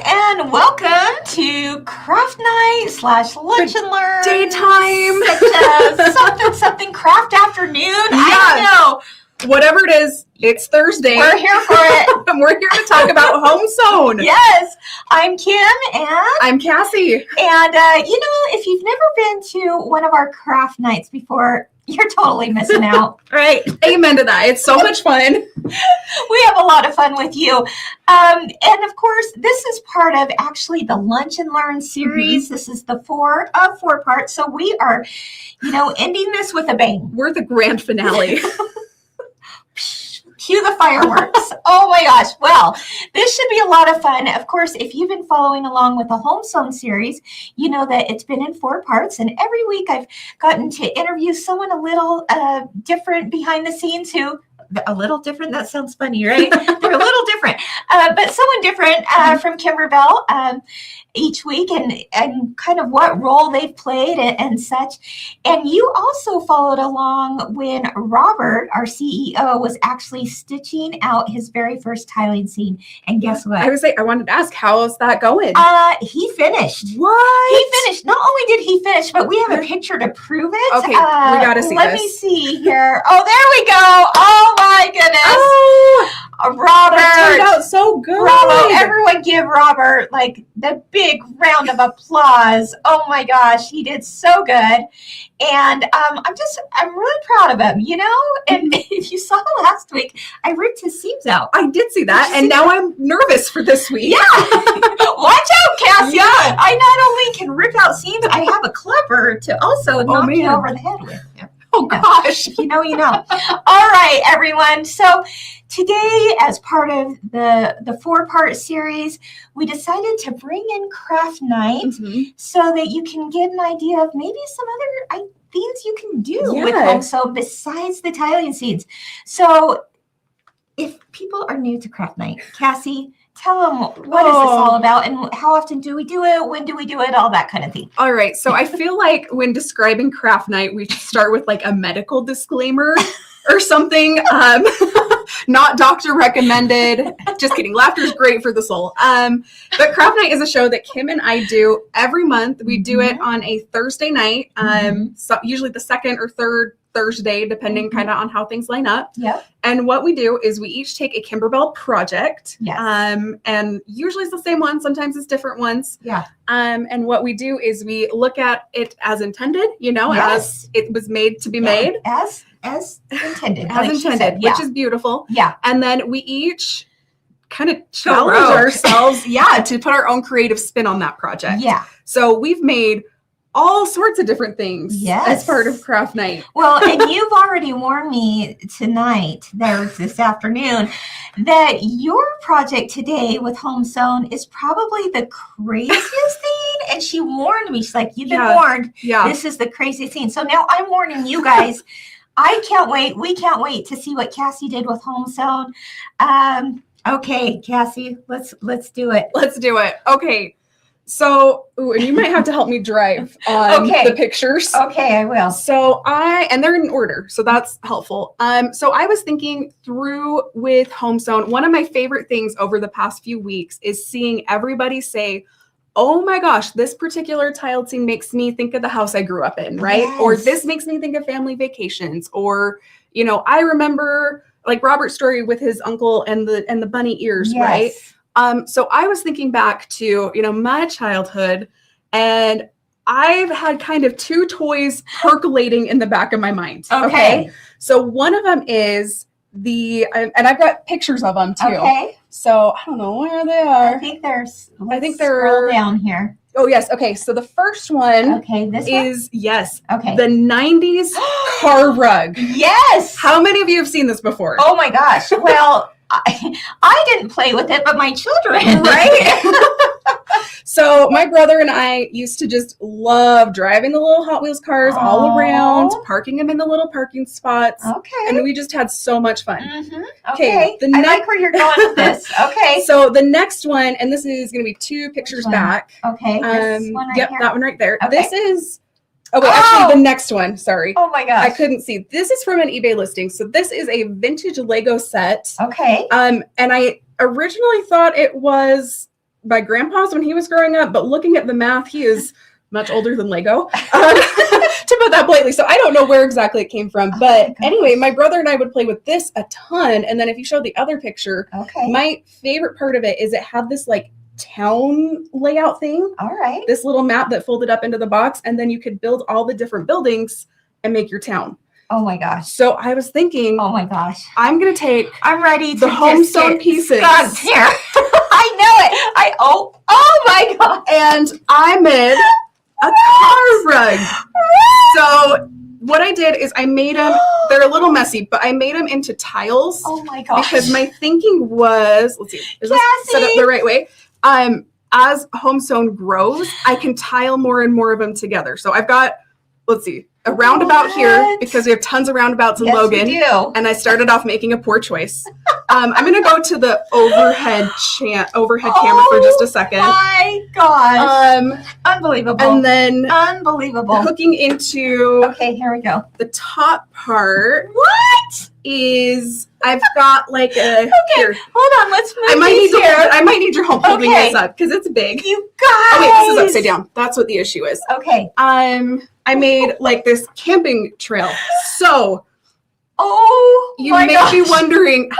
and welcome to Craft Night / Lunch and Learn. Daytime. Something craft afternoon. Yeah. I don't know. Whatever it is, it's Thursday. We're here for it. And we're here to talk about home sewn. Yes. I'm Kim and I'm Cassie. And, if you've never been to one of our craft nights before, you're totally missing out. Right. Amen to that. It's so much fun. We have a lot of fun with you. And of course, this is part of actually the Lunch and Learn series. Mm-hmm. This is the four parts. So we are, ending this with a bang. We're the grand finale. Cue the fireworks. Oh my gosh. Well, this should be a lot of fun. Of course, if you've been following along with the Home Sewn series, you know that it's been in 4 parts. And every week I've gotten to interview someone a little different behind the scenes a little different. That sounds funny, right? They're a little different, but someone different from Kimberbell each week and kind of what role they've played and such. And you also followed along when Robert, our CEO, was actually stitching out his very first tiling scene. And guess what? I wanted to ask, how's that going? He finished. What? He finished. Not only did he finish, but we have a picture to prove it. Okay, we got to see this. Let me see here. Oh, there we go. Oh, my goodness. Oh, Robert. That turned out so good. Bravo. Everyone give Robert the big round of applause. Oh my gosh, he did so good. And I'm really proud of him, And if you saw last week, I ripped his seams out. I did see that, and now I'm nervous for this week. Yeah. Watch out, Cassie. Yeah. I not only can rip out seams, I have a clipper to also knock you over the head with. Yeah. Oh, gosh. You know. All right, everyone. So today, as part of the 4-part series, we decided to bring in Craft Night so that you can get an idea of maybe some other things you can do with home sewn besides the tiling scenes. So if people are new to Craft Night, Cassie, tell them what is this all about and how often do we do it? When do we do it? All that kind of thing. All right. So I feel like when describing Craft Night, we should start with a medical disclaimer or something. Not doctor recommended. Just kidding. Laughter is great for the soul. But Craft Night is a show that Kim and I do every month. We do it on a Thursday night, so usually the second or third Thursday, depending kind of on how things line up. Yep. And what we do is we each take a Kimberbell project. Yes. And usually it's the same one. Sometimes it's different ones. Yeah. And what we do is we look at it as intended, as it was made to be made. As intended. As intended, which is beautiful. Yeah. And then we each kind of challenge ourselves, to put our own creative spin on that project. Yeah. So we've made all sorts of different things as part of Craft Night. Well, and you've already warned me tonight, this afternoon, that your project today with Home Sewn is probably the craziest thing. And she warned me. She's like, you've been warned. Yeah. This is the craziest thing. So now I'm warning you guys. I can't wait. We can't wait to see what Cassie did with Home Sewn. Okay, Cassie, let's do it. Let's do it. Okay. So, and you might have to help me drive on the pictures. Okay, I will. So and they're in order, so that's helpful. So I was thinking through with Home Sewn, one of my favorite things over the past few weeks is seeing everybody say, oh my gosh, this particular tiled scene makes me think of the house I grew up in, right? Yes. Or this makes me think of family vacations. Or, I remember Robert's story with his uncle and the bunny ears, right? So I was thinking back to, my childhood, and I've had kind of 2 toys percolating in the back of my mind. Okay. So one of them is and I've got pictures of them too. Okay. So I don't know where they are. I think they're scroll down here. Oh, yes. Okay. So the first one this is, okay, the 90s car rug. Yes. How many of you have seen this before? Oh my gosh. Well, I didn't play with it, but my children, right? So my brother and I used to just love driving the little Hot Wheels cars all around, parking them in the little parking spots. Okay. And we just had so much fun. Mm-hmm. Okay. I like where you're going with this. Okay. So the next one, and this is going to be 2 pictures back. Okay. This one right here? That one right there. Okay. This is, actually the next one. Sorry. Oh my gosh. I couldn't see. This is from an eBay listing. So this is a vintage Lego set. Okay. And I originally thought it was my grandpa's when he was growing up, but looking at the math, he is much older than Lego, to put that bluntly. So I don't know where exactly it came from. But anyway, my brother and I would play with this a ton. And then if you show the other picture, my favorite part of it is it had this like town layout thing. All right. This little map that folded up into the box, and then you could build all the different buildings and make your town. Oh my gosh. So I was thinking, oh my gosh, I'm going to take I'm ready to the home sewn pieces. Skunked here. I know it. Oh my god. And I made a car rug. So what I did is I made them, they're a little messy, but I made them into tiles. Oh my gosh. Because my thinking was, let's see, is this set up the right way? As home sewn grows, I can tile more and more of them together. So I've got, let's see, a roundabout here because we have tons of roundabouts in Logan. We do. And I started off making a poor choice. I'm going to go to the overhead camera for just a second. Oh my gosh. Unbelievable. And then unbelievable. Hooking into okay, here we go. The top part. What? Is I've got like a here. Hold on, let's move I might need your help holding this up because it's big. You guys. Oh wait, this is upside down. That's what the issue is. Okay. I made like this camping trail. So you may be wondering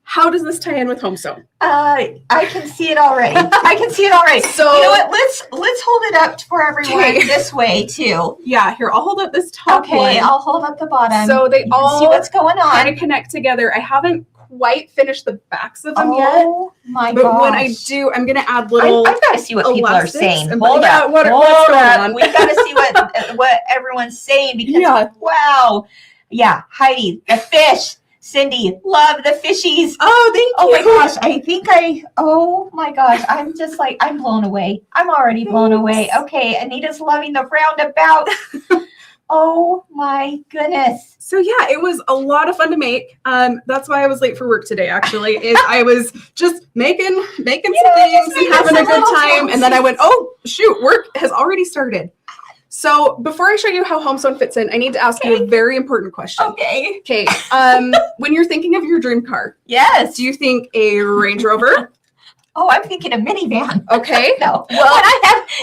how does this tie in with home sewn? I can see it already. So you know what? Let's hold it up for everyone this way too. Yeah, here I'll hold up this top one. Okay, I'll hold up the bottom. So they all see what's going on. Kind of connect together. I haven't quite finished the backs of them yet. Oh my gosh. But when I do, I'm gonna add little. I've got to see what people are saying. Hold up. What's going on? We've got to see what everyone's saying because wow. Yeah, Heidi, the fish. Cindy, love the fishies. Oh, thank you. Oh my gosh. Oh my gosh. I'm just like, I'm blown away. I'm already blown away. Okay. Anita's loving the roundabout. Oh my goodness. So yeah, it was a lot of fun to make. That's why I was late for work today, actually, is I was just making some things and having a good time. And then I went, oh shoot, work has already started. So before I show you how home sewn fits in, I need to ask you a very important question. Okay. When you're thinking of your dream car, yes, do you think a Range Rover? Oh, I'm thinking a minivan. Okay. No. Well,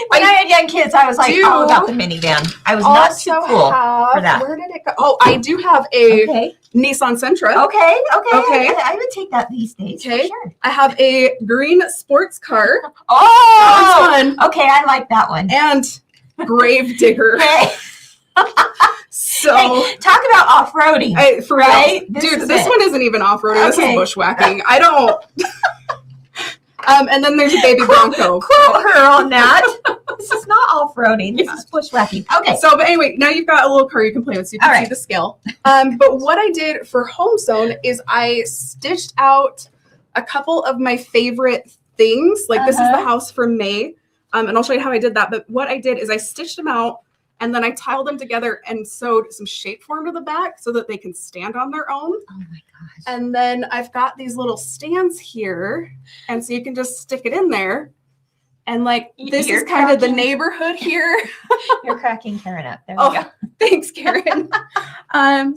when I had young kids, I was like all about the minivan. I was not too cool for that. Where did it go? Oh, I do have a Nissan Sentra. Okay. I would take that these days. Okay. For sure. I have a green sports car. Oh, that's fun. Okay, I like that one. And Grave Digger. So talk about off-roading, right? Dude, this one isn't even off-roading. This is bushwhacking. I don't. And then there's a baby Bronco. Quote her on that. This is not off-roading. This is bushwhacking. Okay. So, but anyway, now you've got a little car you can play with, so you can see the scale. But what I did for home sewn is I stitched out a couple of my favorite things. Like this is the house from May. And I'll show you how I did that. But what I did is I stitched them out and then I tiled them together and sewed some shape form to the back so that they can stand on their own. Oh my gosh. And then I've got these little stands here. And so you can just stick it in there. And like, this is kind of the neighborhood here. You're cracking Karen up. There we go. Thanks, Karen.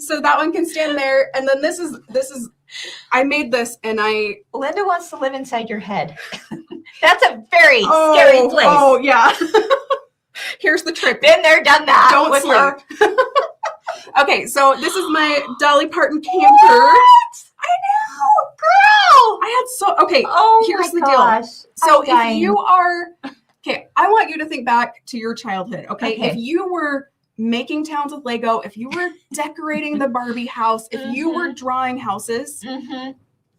So that one can stand there. And then this is, I made this and Linda wants to live inside your head. That's a very scary place. Oh, yeah. Here's the trick. Been there, done that. Don't sleep. Okay, so this is my Dolly Parton camper. What? I know, girl. Here's the deal. So if you are, I want you to think back to your childhood. Okay, if you were making towns with Lego, if you were decorating the Barbie house, if you were drawing houses,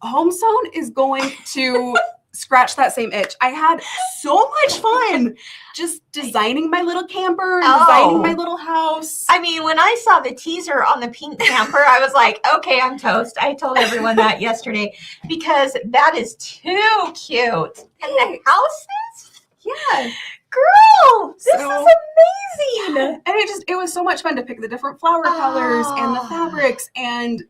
home sewn is going to scratch that same itch. I had so much fun just designing my little camper, designing my little house. I mean, when I saw the teaser on the pink camper, I was like, okay, I'm toast. I told everyone that yesterday because that is too cute. And the houses? Yeah. Girl, this is amazing. And it was so much fun to pick the different flower colors and the fabrics, and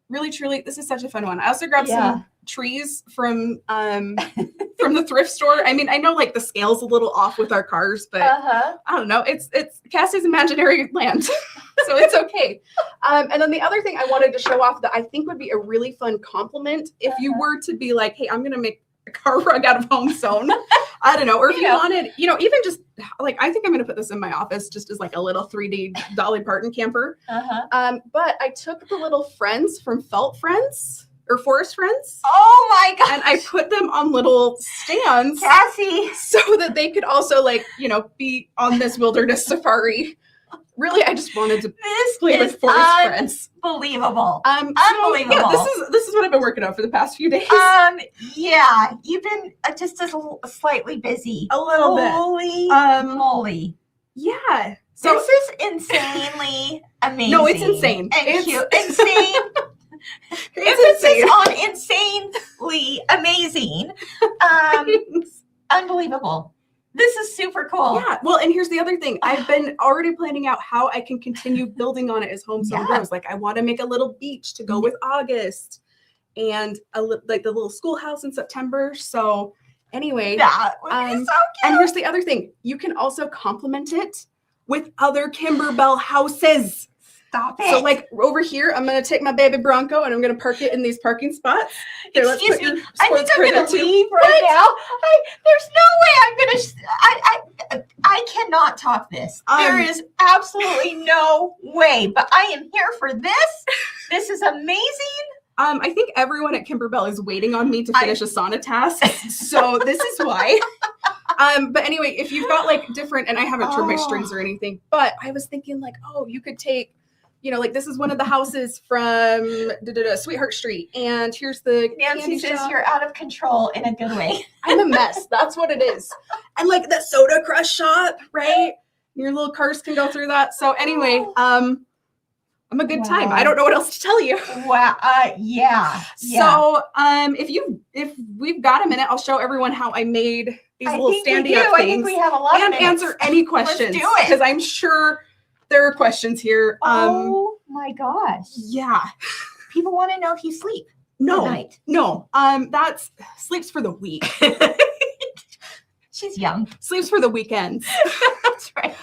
really, truly, this is such a fun one. I also grabbed some trees from the thrift store. I mean, I know like the scale's a little off with our cars, but I don't know. It's Cassie's imaginary land, so it's okay. And then the other thing I wanted to show off that I think would be a really fun compliment if you were to be like, hey, I'm gonna make a car rug out of Home Sewn. I don't know. Or if you know. wanted, even just like, I think I'm going to put this in my office just as like a little 3D Dolly Parton camper. But I took the little friends from Felt Friends or Forest Friends. Oh my God. And I put them on little stands, Cassie, so that they could also like, be on this wilderness safari. Really, I just wanted to play with Forest Friends. Unbelievable. Unbelievable. Yeah, this is what I've been working on for the past few days. Yeah, you've been just slightly busy. A little bit. Holy moly. Yeah. So this is insanely amazing. No, it's insane. And cute. Insane. It's Emphasis on insanely amazing. Unbelievable. This is super cool. Yeah. Well, and here's the other thing. I've been already planning out how I can continue building on it as Home Sewn grows. Like, I want to make a little beach to go with August, and like the little schoolhouse in September. So anyway, that would be so cute. And here's the other thing. You can also complement it with other Kimberbell houses. Stop it. So like over here, I'm going to take my baby Bronco and I'm going to park it in these parking spots. Here, Excuse me. I sports think I'm going car to leave right now. There's no way I'm going to. I cannot top this. There is absolutely no way. But I am here for this. This is amazing. I think everyone at Kimberbell is waiting on me to finish a sauna task. So this is why. But anyway, if you've got like different, and I haven't trimmed my strings or anything, but I was thinking like, oh, you could take, like this is one of the houses from Sweetheart Street. And here's the Nancy says shop. You're out of control in a good way. I'm a mess. That's what it is. And like the soda crush shop, right? Your little cars can go through that. So anyway, I'm a good time. I don't know what else to tell you. Wow. Yeah. So if we've got a minute, I'll show everyone how I made these little standy up things. I think we have a lot and of minutes. Answer any questions. Let's do it. Because I'm sure there are questions here. Oh my gosh. Yeah. People want to know if you sleep No. tonight. No. That's sleeps for the week. She's young. Sleeps for the weekends. That's right.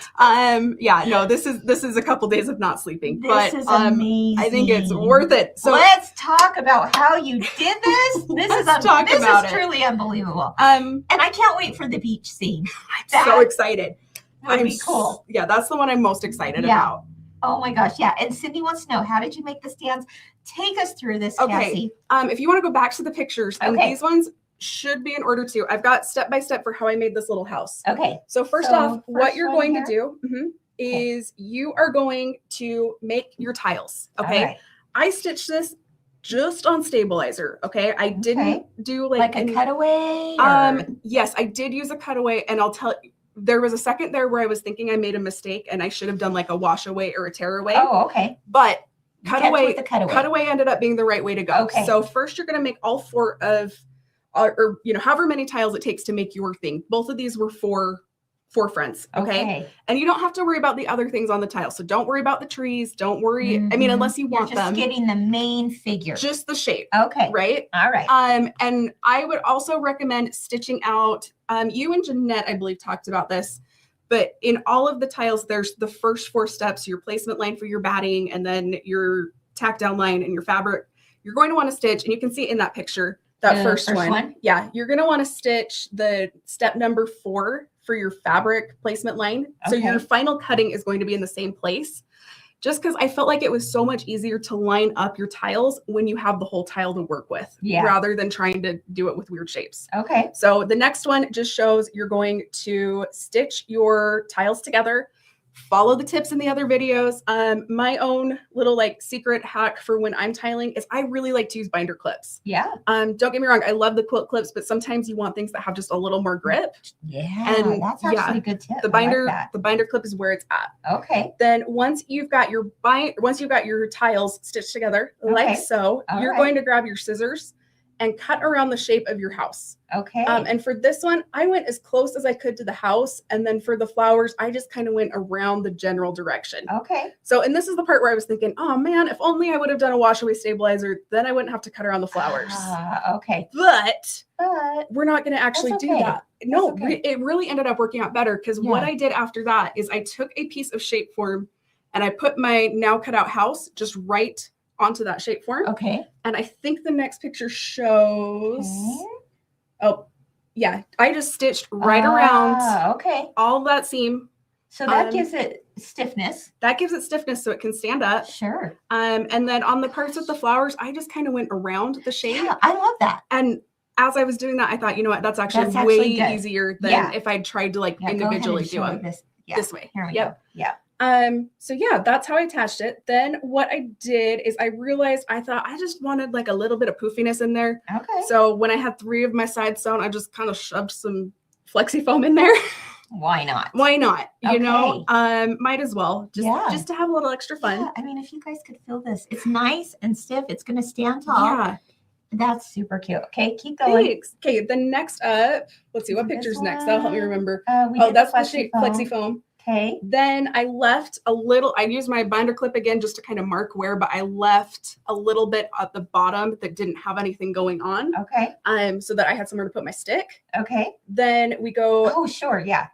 Yeah, no, this is a couple days of not sleeping. This is amazing. I think it's worth it. So let's talk about how you did this. This is truly unbelievable. And I can't wait for the beach scene. I'm so excited. Would be cool. Yeah, that's the one I'm most excited about. Oh my gosh, yeah. And Cindy wants to know, how did you make the stands? Take us through this, Cassie. If you want to go back to the pictures, and these ones should be in order too. I've got step-by-step for how I made this little house. Okay. So first off, what you're going to do is you are going to make your tiles. Okay. Right. I stitched this just on stabilizer. Okay. I didn't do like a cutaway. Yes, I did use a cutaway, and I'll tell you, there was a second there where I was thinking I made a mistake and I should have done like a wash away or a tear away. Oh, okay. But cutaway ended up being the right way to go. Okay. So first you're going to make all four of, or however many tiles it takes to make your thing. Both of these were four fronts. Okay. And you don't have to worry about the other things on the tile. So don't worry about the trees. Don't worry. I mean, unless you want them. Just getting the main figure. Just the shape. Okay. Right. All right. And I would also recommend stitching out, you and Jeanette, I believe, talked about this, but in all of the tiles, there's the first 4 steps, your placement line for your batting, and then your tack down line and your fabric. You're going to want to stitch, and you can see it in that picture, that first one. Yeah. You're going to want to stitch the step number 4 for your fabric placement line. So your final cutting is going to be in the same place, just because I felt like it was so much easier to line up your tiles when you have the whole tile to work with, rather than trying to do it with weird shapes. Okay. So the next one just shows you're going to stitch your tiles together. Follow the tips in the other videos. My own little like secret hack for when I'm tiling is I really like to use binder clips. Yeah. Don't get me wrong. I love the quilt clips, but sometimes you want things that have just a little more grip. Yeah. And that's actually a good tip. The binder clip is where it's at. Okay. Then once you've got your tiles stitched together like so, you're going to grab your scissors and cut around the shape of your house. Okay. And for this one, I went as close as I could to the house. And then for the flowers, I just kind of went around the general direction. Okay. So, and this is the part where I was thinking, oh man, if only I would have done a wash away stabilizer, then I wouldn't have to cut around the flowers. Okay. But we're not going to actually do that. No, it really ended up working out better, because what I did after that is I took a piece of shape form and I put my now cut out house just right onto that shape form. Okay. And I think the next picture shows Oh, yeah. I just stitched right around Okay. all that seam. So that gives it stiffness. That gives it stiffness so it can stand up. Sure. And then on the parts with the flowers, I just kind of went around the shape. Yeah, I love that. And as I was doing that, I thought, you know what, that's actually way easier than if I'd tried to like individually do them this way. Here we go. Yeah. So yeah, that's how I attached it. Then what I did is I realized I thought I just wanted like a little bit of poofiness in there. Okay. So when I had 3 of my sides sewn, I just kind of shoved some flexi foam in there. Why not? Why not? Okay. You know, might as well. Just to have a little extra fun. Yeah, I mean, if you guys could feel this, it's nice and stiff. It's going to stand tall. Yeah. That's super cute. Okay, keep going. Thanks. Okay, then next up, let's see what picture's next. That'll help me remember. That's the flexi foam. Okay. Then I left a little, I used my binder clip again just to kind of mark where, but I left a little bit at the bottom that didn't have anything going on. Okay. So that I had somewhere to put my stick. Okay. Then we go. Oh, sure. Yeah.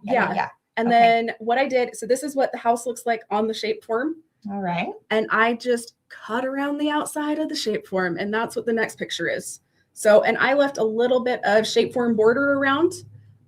And then what I did, so this is what the house looks like on the shape form. All right. And I just cut around the outside of the shape form, and that's what the next picture is. So, and I left a little bit of shape form border around,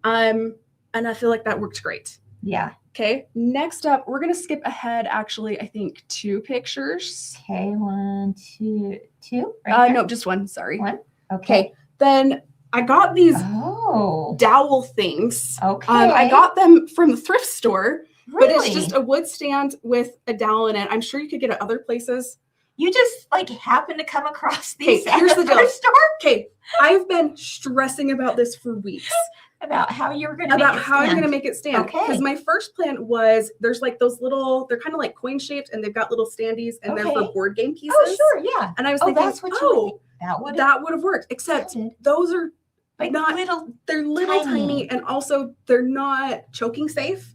and I feel like that worked great. Yeah. Okay. Next up, we're going to skip ahead, actually, I think 2 pictures. Okay. 1, 2, 2. Right no, just 1. Sorry. 1. Okay. Then I got these dowel things. Okay. I got them from the thrift store. Really? But it's just a wood stand with a dowel in it. I'm sure you could get it other places. You just like happen to come across these at here's the the deal. thrift store? Okay, I've been stressing about this for weeks. About how you're going to make it stand. Okay. Because my first plan was there's like those little, they're kind of like coin shaped and they've got little standees and they're for board game pieces. Oh, sure. Yeah. And I was thinking, that's what you that would have worked. Except those are like not little, they're little tiny and also they're not choking safe.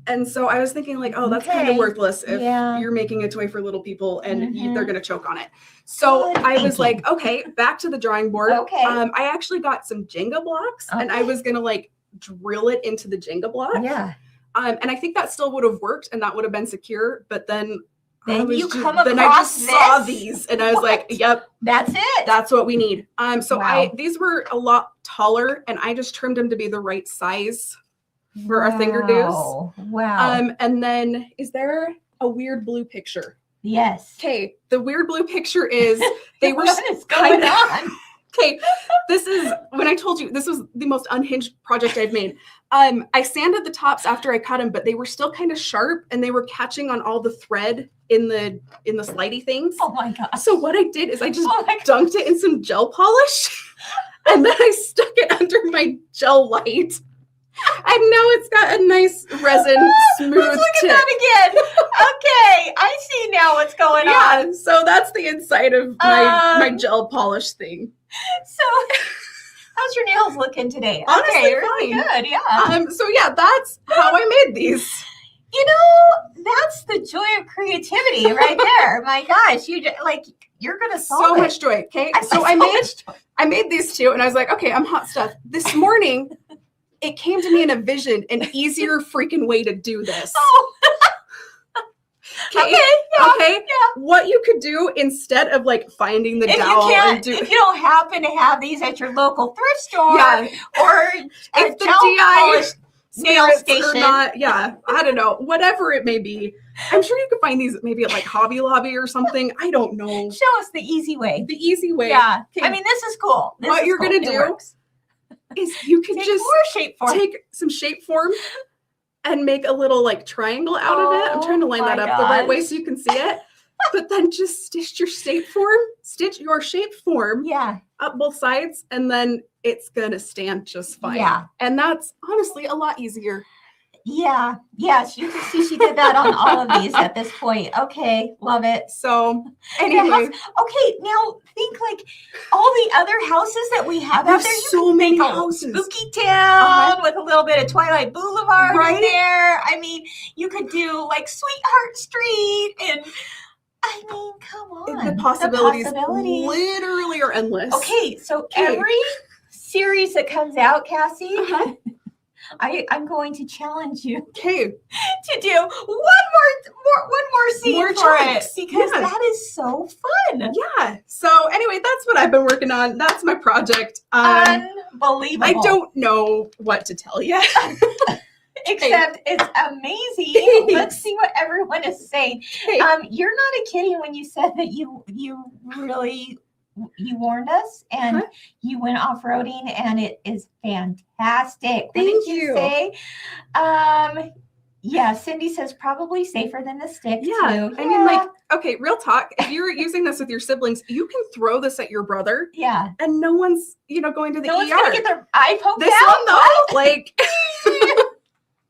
And so I was thinking like, oh, that's kind of worthless if you're making a toy for little people and they're going to choke on it. So I was like, okay, back to the drawing board. Okay. I actually got some Jenga blocks and I was going to like drill it into the Jenga block. Yeah. And I think that still would have worked and that would have been secure. But then I just saw these and I was like, yep, that's it. That's what we need. These were a lot taller and I just trimmed them to be the right size for our finger do's. Wow. And then is there a weird blue picture? Yes. Okay. The weird blue picture is they were what is going on? Okay. This is when I told you this was the most unhinged project I've made. I sanded the tops after I cut them, but they were still kind of sharp and they were catching on all the thread in the slidey things. Oh my god. So what I did is I just dunked it in some gel polish and then I stuck it under my gel light. And now it's got a nice resin smooth Let's look tip. at that again. Okay, I see now what's going on. So that's the inside of my gel polish thing. So how's your nails looking today? Honestly, really good. Yeah. So yeah, that's how I made these. You know, that's the joy of creativity right there. My gosh, you're gonna solve so much joy. Okay, so I made these 2, and I was like, okay, I'm hot stuff. This morning. It came to me in a vision, an easier freaking way to do this. Oh. Okay. What you could do instead of like finding the dowel if you don't happen to have these at your local thrift store or if the DI nail station or not, I don't know, whatever it may be. I'm sure you could find these maybe at like Hobby Lobby or something. I don't know. Show us the easy way. The easy way. Yeah. Okay. I mean, this is cool. What you're gonna do is you can just take some shape form and make a little like triangle out of it. I'm trying to line that up the right way so you can see it. But then just stitch your shape form up both sides and then it's gonna stand just fine. Yeah. And that's honestly a lot easier. Yeah. Yes, you can see she did that on all of these at this point. Okay, love it. So anyway. Okay, now think like all the other houses that we have out there. So many houses. Spooky town with a little bit of Twilight Boulevard right there. I mean, you could do like Sweetheart Street and I mean, come on. The possibilities literally are endless. Okay, so every series that comes out, Cassie, I'm going to challenge you Okay. to do one more scene More for chunks. it because Yeah. that is so fun. Yeah. So anyway, that's what I've been working on. That's my project. Unbelievable. I don't know what to tell you. Except it's amazing. Let's see what everyone is saying. Hey. You're not kidding when you said that you really warned us and you went off-roading and it is fantastic. What Thank did you you. say? Yeah, Cindy says probably safer than the stick too. I mean, like, okay, real talk. If you're using this with your siblings, you can throw this at your brother. Yeah. And no one's, going to the No ER. one's gonna get their eye poked This out. one though, like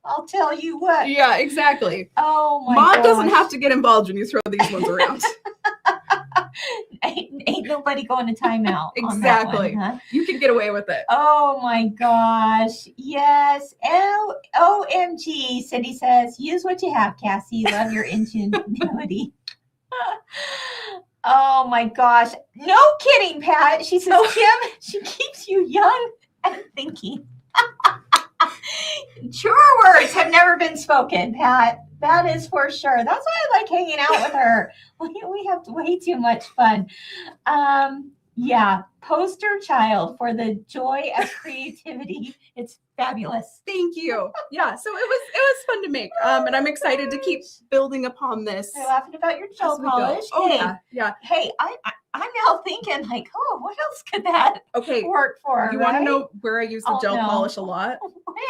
I'll tell you what. yeah, exactly. Oh my Mom gosh. doesn't have to get involved when you throw these ones around. ain't nobody going to timeout. Exactly. On that one, huh? You can get away with it. Oh my gosh. Yes. OMG. Cindy says, use what you have, Cassie. Love your ingenuity. Oh my gosh. No kidding, Pat. She says, Kim, she keeps you young and thinking. Truer words have never been spoken, Pat. That is for sure. That's why I like hanging out with her. We have way too much fun. Yeah, poster child for the joy of creativity. It's fabulous. Thank you. Yeah, so it was fun to make. And I'm excited to keep building upon this. You're laughing about your gel as we go. polish. Oh Hey, yeah. Hey, I'm now thinking like, oh, what else could that Okay. work for? You want to right? know where I use the Oh, gel no. polish a lot?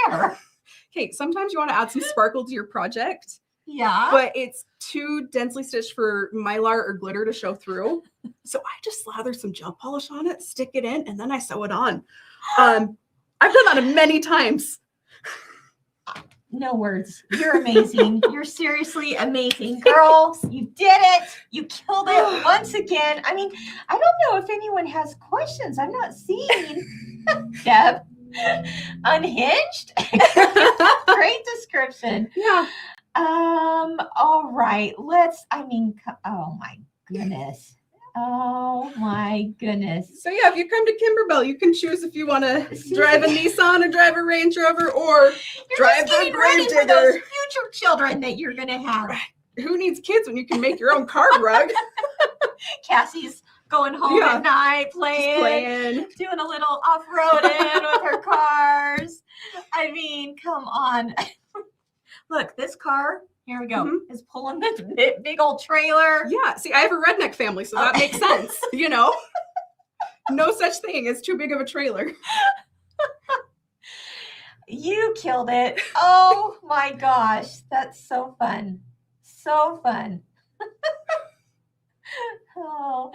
Where? Okay, sometimes you want to add some sparkle to your project, Yeah. but it's too densely stitched for mylar or glitter to show through. So I just slather some gel polish on it, stick it in, and then I sew it on. I've done that many times. No words. You're amazing. You're seriously amazing. Girl, you did it. You killed it once again. I mean, I don't know if anyone has questions. I'm not seeing. Deb, unhinged? Great description. Yeah. All right. Oh my goodness. Oh my goodness. So yeah, if you come to Kimberbell, you can choose if you want to drive a Nissan or drive a Range Rover or You're drive just the getting ready for those Gravedigger. future children that you're going to have. Who needs kids when you can make your own card rug? Cassie's going home Yeah. at night Just playing, doing a little off-roading with her cars. I mean, come on. Look, this car, here we go, is pulling this big old trailer. Yeah. See, I have a redneck family, so that makes sense. No such thing as too big of a trailer. You killed it. Oh my gosh. That's so fun. So fun. Oh,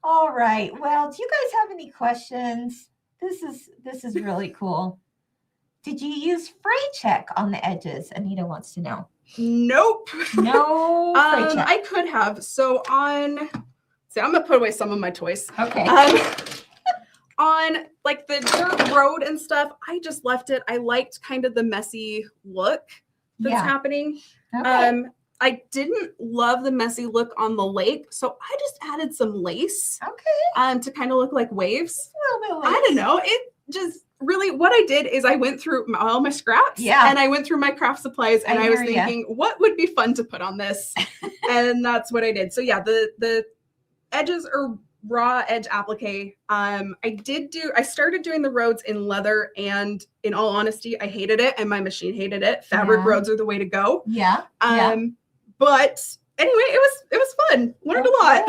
all right. Well, do you guys have any questions? This is really cool. Did you use fray check on the edges? Anita wants to know. Nope. No fray check. I could have. So I'm gonna put away some of my toys. Okay. On like the dirt road and stuff, I just left it. I liked kind of the messy look that's happening. Okay. I didn't love the messy look on the lake, so I just added some lace. Okay. To kind of look like waves. A little bit of I don't know. It just really what I did is I went through all my scraps. Yeah. And I went through my craft supplies and I was hear ya. thinking, what would be fun to put on this? And that's what I did. So yeah, the edges are raw edge applique. I started doing the roads in leather, and in all honesty, I hated it and my machine hated it. Fabric roads are the way to go. Yeah. But anyway, it was fun. Learned a lot.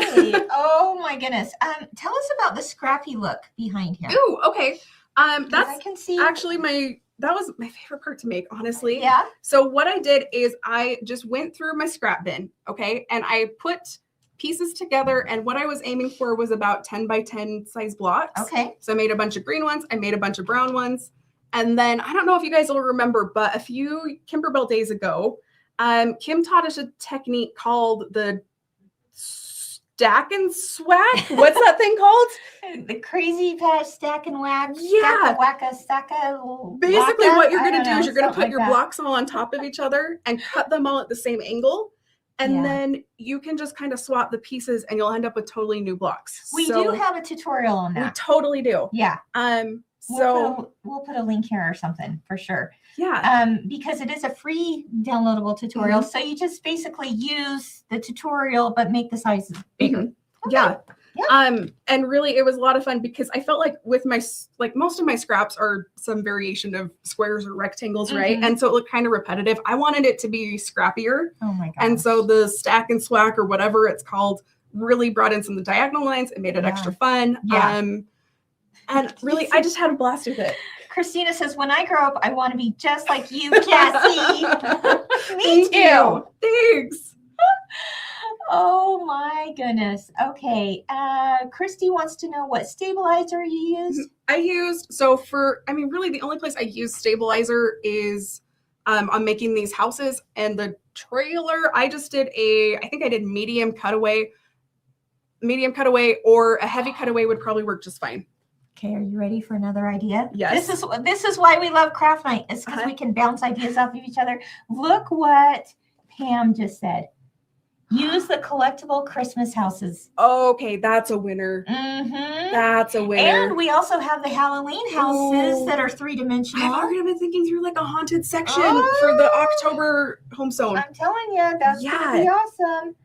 Oh my goodness. Tell us about the scrappy look behind here. Ooh, okay. I That's can see. actually that was my favorite part to make, honestly. Yeah. So what I did is I just went through my scrap bin, okay, and I put pieces together, and what I was aiming for was about 10 by 10 size blocks. Okay. So I made a bunch of green ones, I made a bunch of brown ones, and then I don't know if you guys will remember, but a few Kimberbell days ago, Kim taught us a technique called the stack and swack. What's that thing called? The crazy patch stack and whack. Yeah. Stacka. Basically, wacka? what you're I going to don't do is know, you're going to something put like your that. blocks all on top of each other and cut them all at the same angle. And then you can just kind of swap the pieces and you'll end up with totally new blocks. We do have a tutorial on We that. totally do. Yeah. So we'll put a link here or something for sure. yeah. Because it is a free downloadable tutorial. So you just basically use the tutorial, but make the sizes bigger. Okay. Yeah. Yeah. And really it was a lot of fun because I felt like with my, like most of my scraps are some variation of squares or rectangles, right? And so it looked kind of repetitive. I wanted it to be scrappier. Oh my gosh. And so the stack and swack or whatever it's called really brought in some of the diagonal lines and made it extra fun. Yeah. And really, I just had a blast with it. Christina says, when I grow up, I want to be just like you, Cassie. Me Thank too. you. Thanks. Oh my goodness. Okay. Christy wants to know what stabilizer you used. I used, so for, I mean, really the only place I use stabilizer is on making these houses, and the trailer, I just did I think I did medium cutaway, or a heavy cutaway would probably work just fine. Okay, are you ready for another idea? Yes. This is why we love craft night. It's because we can bounce ideas off of each other. Look what Pam just said. Use the collectible Christmas houses. Okay, that's a winner. That's a winner. And we also have the Halloween houses that are three-dimensional. I've already been thinking through like a haunted section for the October Home Sewn. I'm telling you, that's gonna be awesome.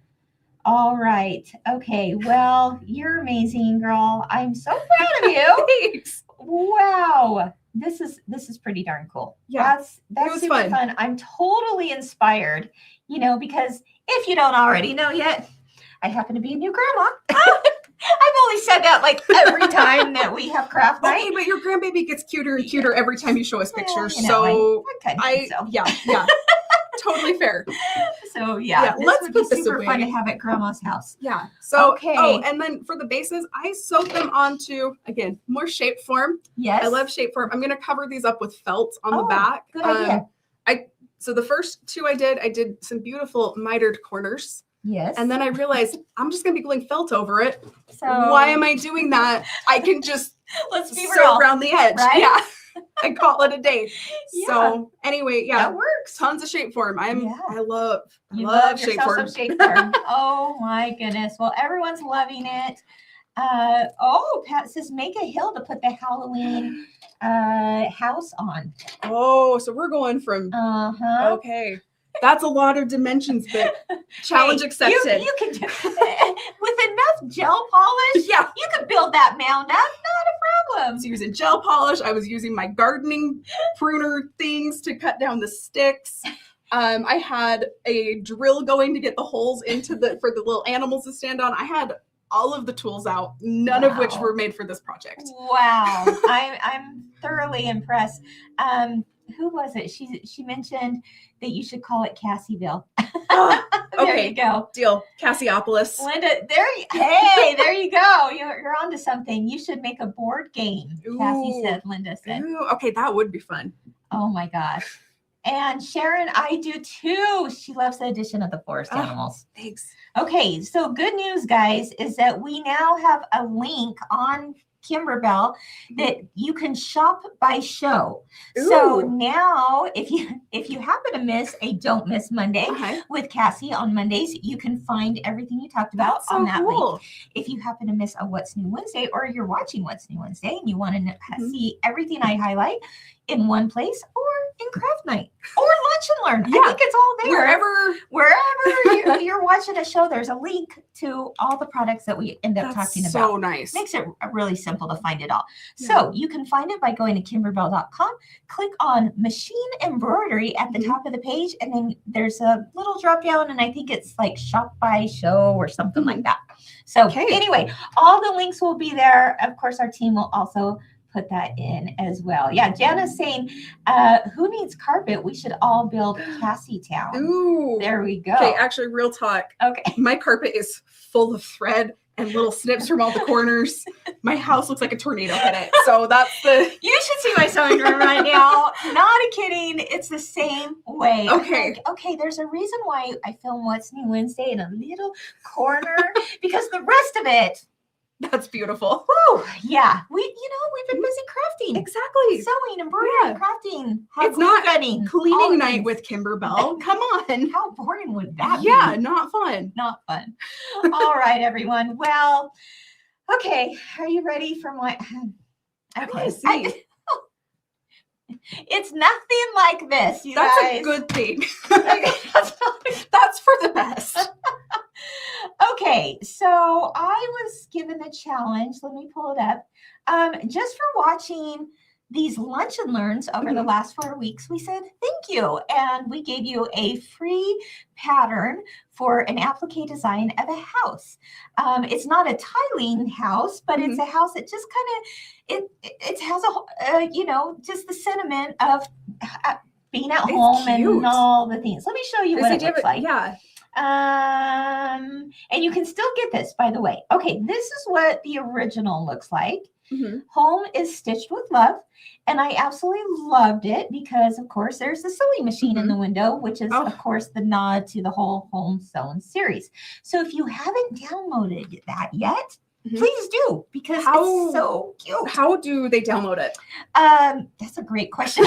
All right. Okay. Well, you're amazing, girl. I'm so proud of you. Thanks. Wow. This is pretty darn cool. Yeah. That's super fun. I'm totally inspired, because if you don't already know yet, I happen to be a new grandma. I've only said that like every time that we have craft night. Okay, but your grandbaby gets cuter and cuter every time you show us pictures. Yeah. Totally fair. So let's put this super fun to have at grandma's house. Yeah. So and then for the bases, I sewed them onto, again, more shape form. Yes. I love shape form. I'm gonna cover these up with felt on the back. Good idea. So the first two I did some beautiful mitered corners. Yes. And then I realized I'm just gonna be gluing felt over it. So why am I doing that? I can just let's be sew real around the edge. Right? Yeah. And call it a day. Yeah. So anyway, that works. Tons of shape form. I love shape yourself form. Some shape form. Oh my goodness. Well, everyone's loving it. Pat says make a hill to put the Halloween house on. Oh, so we're going from okay. That's a lot of dimensions, but challenge accepted. You can do with enough gel polish. Yeah, you can build that mound up. Not a problem. I was using gel polish. I was using my gardening pruner things to cut down the sticks. I had a drill going to get the holes into for the little animals to stand on. I had all of the tools out, none of which were made for this project. Wow, I'm thoroughly impressed. Who was it? She mentioned that you should call it Cassieville. There you go. Deal. Cassiopolis. Linda, there you go. You're onto something. You should make a board game. Cassie said, Linda said. Ooh, okay, that would be fun. Oh my gosh. And Sharon, I do too. She loves the addition of the forest animals. Thanks. Okay, so good news, guys, is that we now have a link on Kimberbell that you can shop by show. Ooh. So now if you happen to miss a Don't Miss Monday with Cassie on Mondays, you can find everything you talked about on that link. If you happen to miss a What's New Wednesday, or you're watching What's New Wednesday and you want to see everything I highlight in one place, or in craft night, or lunch and learn. I think it's all there. Wherever you're watching a show, there's a link to all the products that we end up talking about. So nice. Makes it really simple to find it all. So you can find it by going to kimberbell.com, click on machine embroidery at the top of the page, and then there's a little drop down, and I think it's like shop by show or something like that. So anyway, all the links will be there. Of course, our team will also put that in as well. Yeah, Jana's saying, who needs carpet? We should all build Cassie Town. Ooh. There we go. Okay, actually, real talk. Okay. My carpet is full of thread and little snips from all the corners. My house looks like a tornado hit it. So that's the... You should see my sewing room right now. Not a kidding. It's the same way. Okay. Okay, there's a reason why I film What's New Wednesday in a little corner, because the rest of it... That's beautiful. Woo, yeah. We've been busy crafting. Exactly. Sewing, embroidering, crafting. It's not cleaning night with Kimberbell. Come on. How boring would that be? Yeah, not fun. Not fun. All right, everyone. Well, okay. Are you ready for my... Okay. It's nothing like this, you That's guys. a good thing. Okay, That's for the best. okay, so I was given a challenge. Let me pull it up. Just for watching these lunch and learns over the last 4 weeks, we said thank you. And we gave you a free pattern for an applique design of a house. It's not a tiling house, but it's a house that just kind of, it has just the sentiment of being at home cute. and all the things. Let me show you what it looks like. Yeah. And you can still get this, by the way. Okay, this is what the original looks like. Home is stitched with love, and I absolutely loved it because, of course, there's the sewing machine in the window, which is, of course, the nod to the whole Home Sewn series. So if you haven't downloaded that yet, please do, because it's so cute. How do they download it? That's a great question.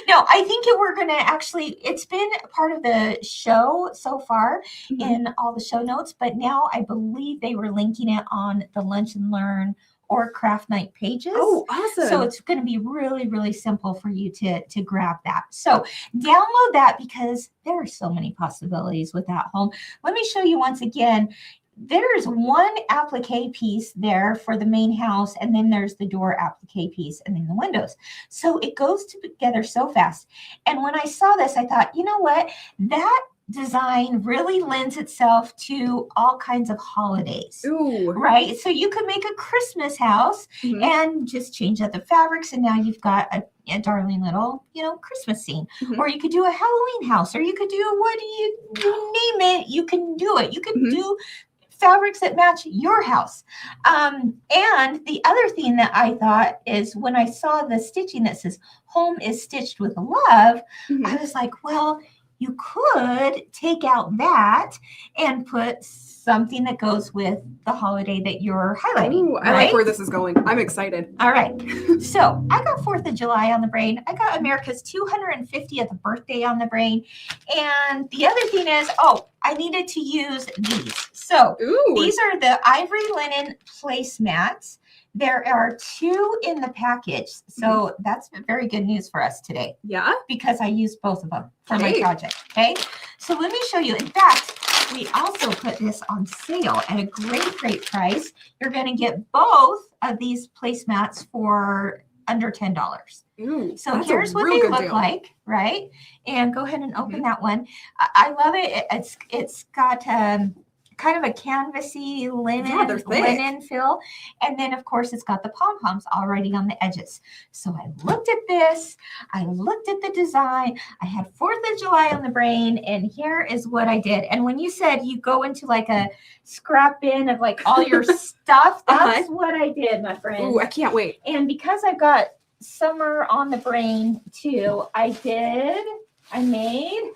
No, I think we're going to actually, it's been part of the show so far in all the show notes, but now I believe they were linking it on the Lunch and Learn or Craft Night pages. Oh, awesome. So it's going to be really, really simple for you to grab that. So download that because there are so many possibilities with that home. Let me show you once again. There's one applique piece there for the main house, and then there's the door applique piece, and then the windows. So it goes together so fast. And when I saw this, I thought, you know what? That design really lends itself to all kinds of holidays. Ooh. Right? So you could make a Christmas house and just change out the fabrics, and now you've got a darling little, Christmas scene. Or you could do a Halloween house, or you could do you name it, you can do it. You can do fabrics that match your house. And the other thing that I thought is when I saw the stitching that says home is stitched with love, I was like, well, you could take out that and put something that goes with the holiday that you're highlighting. Ooh, I like where this is going. I'm excited. All right. So I got 4th of July on the brain. I got America's 250th birthday on the brain. And the other thing is, I needed to use these. So these are the ivory linen placemats. There are 2 in the package. So that's very good news for us today. Yeah. Because I used both of them for my project. Okay. So let me show you. In fact, we also put this on sale at a great, great price. You're going to get both of these placemats for under $10. Ooh, so here's what they look like, right? And go ahead and open that one. I love it. It's got kind of a canvasy linen feel. And then, of course, it's got the pom-poms already on the edges. So I looked at this. I looked at the design. I had 4th of July on the brain. And here is what I did. And when you said you go into like a scrap bin of like all your stuff, that's what I did, my friend. Ooh, I can't wait. And because I've got summer on the brain too, I made,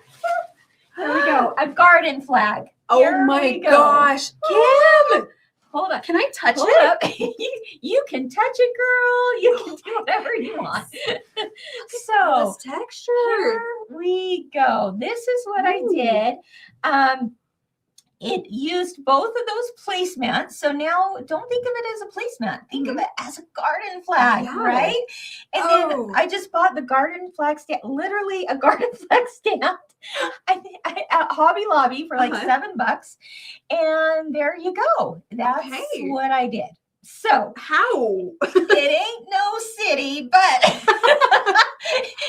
here we go, a garden flag. Oh my gosh. Kim! Hold on. Can I touch Hold it? up. You can touch it, girl. You can do whatever you want. So this texture. Here we go. This is what I did. It used both of those placemats. So now don't think of it as a placemat. Think of it as a garden flag, right? And then I just bought the garden flag stand, literally a garden flag stand. I at Hobby Lobby for like $7. And there you go. That's what I did. So how? It ain't no city, but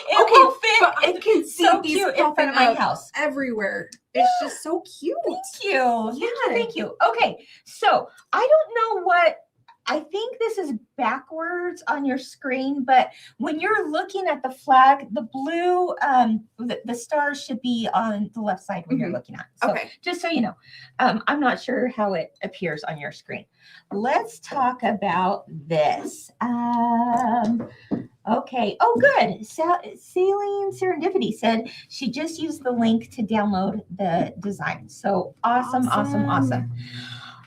it will fit. But I can see so these cute in front of my house everywhere. It's just so cute. Thank you. Thank you. Okay, so I don't know what. I think this is backwards on your screen, but when you're looking at the flag, the blue, the stars should be on the left side when you're looking at it. So just so you know, I'm not sure how it appears on your screen. Let's talk about this. Okay. Oh, good. Celine Serendipity said she just used the link to download the design. So awesome.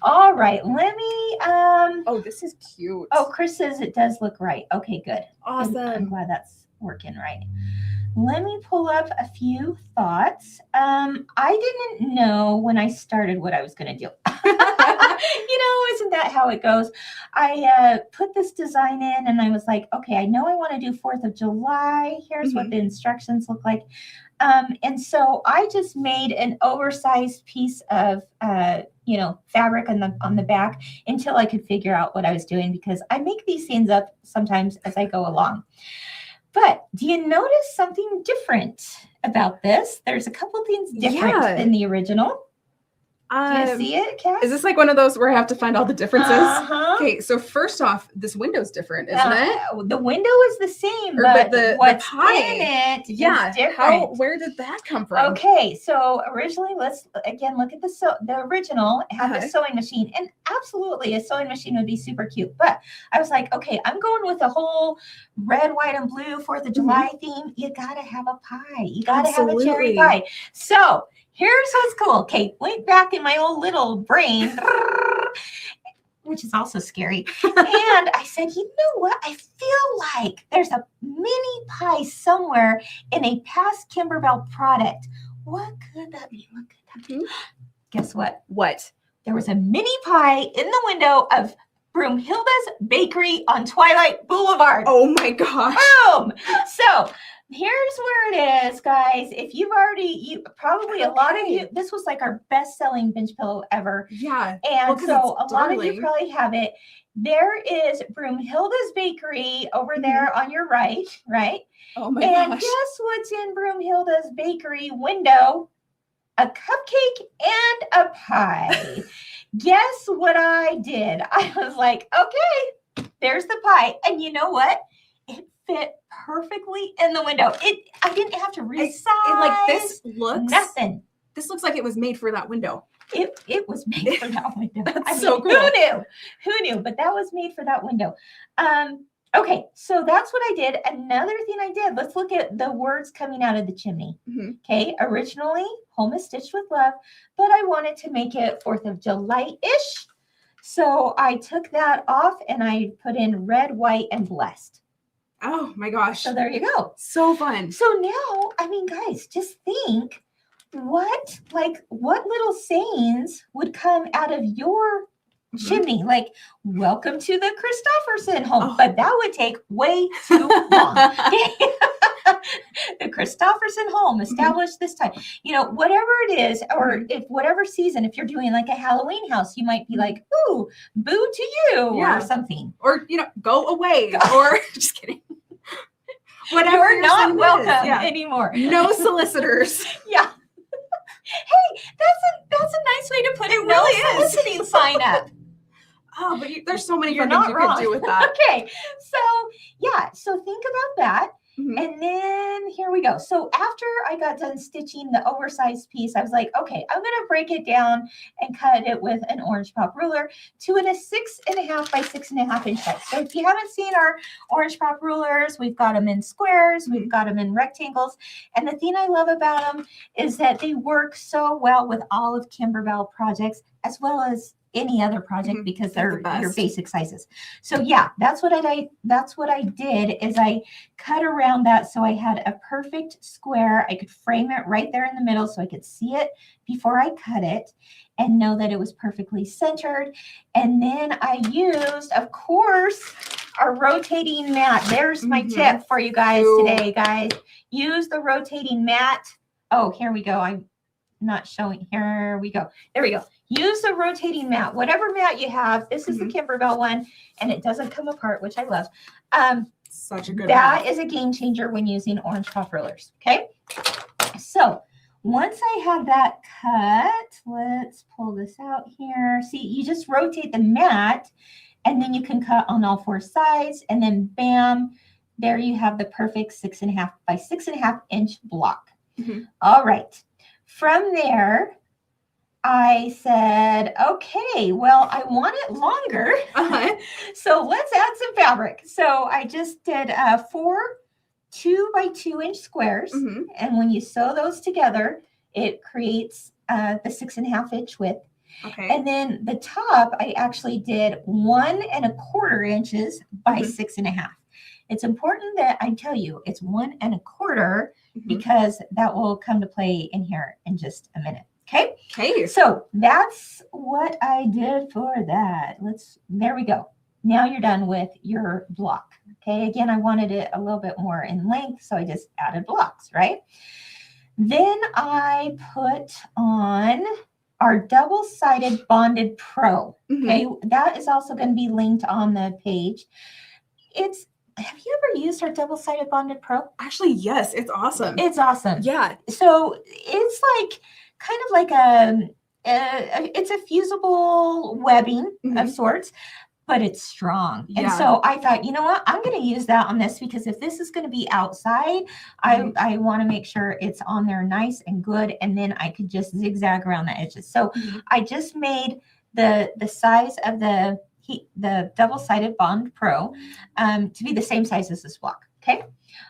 All right, let me, oh, this is cute. Oh, Chris says it does look right. Okay, good. Awesome. I'm glad that's working right. Let me pull up a few thoughts. I didn't know when I started what I was going to do. Isn't that how it goes? I put this design in and I was like, okay, I know I want to do 4th of July. Here's what the instructions look like. And so I just made an oversized piece of, fabric on the back until I could figure out what I was doing, because I make these things up sometimes as I go along. But do you notice something different about this? There's a couple things different than the original. Do you see it, Cass? Is this like one of those where I have to find all the differences? Uh-huh. Okay, so first off, this window's different, isn't it? The window is the same, but what's pie in it is different. Where did that come from? Okay, so originally, let's again look at the original. It had the sewing machine, and absolutely a sewing machine would be super cute. But I was like, okay, I'm going with the whole red, white, and blue 4th of July theme. You gotta have a pie. You gotta have a cherry pie. So here's what's cool. Okay, went back in my old little brain, which is also scary. And I said, you know what? I feel like there's a mini pie somewhere in a past Kimberbell product. What could that be? What could that be? Guess what? What? There was a mini pie in the window of Broomhilda's Bakery on Twilight Boulevard. Oh my gosh. Boom! So here's where it is, guys. If you've already, probably a lot of you, this was like our best-selling bench pillow ever. Yeah. And so a lot of you probably have it. There is Broomhilda's Bakery over there on your right? Oh my and gosh. guess what's in Broomhilda's Bakery window? A cupcake and a pie. Guess what I did? I was like, okay, there's the pie. And you know what? It fit perfectly in the window. I didn't have to resize. This looks nothing. This looks like it was made for that window. It was made for that window. That's so cool. Who knew? But that was made for that window. Okay, so that's what I did. Another thing I did, let's look at the words coming out of the chimney. Okay, originally, Home is Stitched with Love, but I wanted to make it 4th of July-ish. So I took that off and I put in red, white, and blessed. Oh my gosh. So there you go. So fun. So now, I mean, guys, just think what little sayings would come out of your chimney, like welcome to the Christofferson home, but that would take way too long. The Christofferson home established this time, whatever it is, or if whatever season, if you're doing like a Halloween house, you might be like, ooh, boo to you or something, or go away, or just kidding. Whatever, you're not welcome anymore. No solicitors. Yeah. Hey, that's a nice way to put it. Really is. Soliciting sign up. Oh, but there's so many You're fun things not you wrong. could do with that. Okay, so think about that. And then here we go. So after I got done stitching the oversized piece, I was like, okay, I'm going to break it down and cut it with an orange pop ruler to a 6.5 by 6.5 inch size. So if you haven't seen our orange pop rulers, we've got them in squares, we've got them in rectangles. And the thing I love about them is that they work so well with all of Kimberbell projects, as well as any other project, because they're your basic sizes. So yeah, that's what I did is I cut around that so I had a perfect square. I could frame it right there in the middle so I could see it before I cut it and know that it was perfectly centered. And then I used, of course, our rotating mat. There's my tip for you guys today, guys. Use the rotating mat. Oh, here we go. I'm not showing. Here we go. There we go. Use the rotating mat, whatever mat you have. This is the Kimberbell one, and it doesn't come apart, which I love. Such a good That is a game changer when using orange pop rulers. Okay. So once I have that cut, let's pull this out here. See, you just rotate the mat, and then you can cut on all four sides, and then bam, there you have the perfect 6.5 by 6.5 inch block. All right. From there, I said, okay, well, I want it longer. So let's add some fabric. So I just did 4 2 by 2 inch squares. And when you sew those together, it creates the 6.5 inch width. And then the top, I actually did 1 1/4 inches by 6.5. It's important that I tell you it's 1 1/4 because that will come to play in here in just a minute. Okay. Okay. So that's what I did for that. There we go. Now you're done with your block. Okay. Again, I wanted it a little bit more in length, so I just added blocks, right? Then I put on our double-sided bonded pro. Okay. That is also going to be linked on the page. Have you ever used our double-sided bonded pro? Actually, yes, it's awesome. It's awesome. Yeah. So it's like kind of like it's a fusible webbing of sorts, but it's strong. Yeah. And so I thought, you know what? I'm going to use that on this because if this is going to be outside, I want to make sure it's on there nice and good. And then I could just zigzag around the edges. So I just made the size of the double-sided Bond Pro to be the same size as this block. Okay.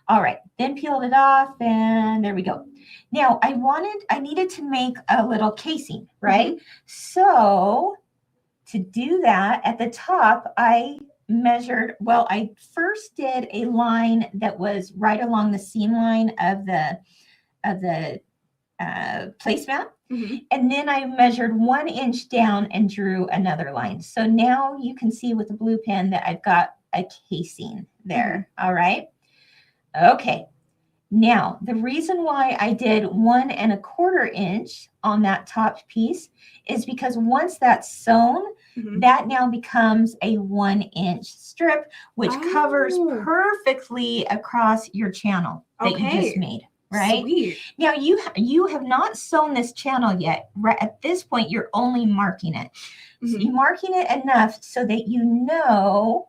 All right. Then peeled it off and there we go. Now I needed to make a little casing, right? So to do that at the top, I first did a line that was right along the seam line of the placemat. And then I measured 1 inch down and drew another line. So now you can see with the blue pen that I've got a casing there. All right. Okay. Now, the reason why I did 1 1/4 inch on that top piece is because once that's sewn, that now becomes a 1 inch strip, which covers perfectly across your channel that you just made. Right. Sweet. Now you have not sewn this channel yet. Right at this point, you're only marking it. So you're marking it enough so that you know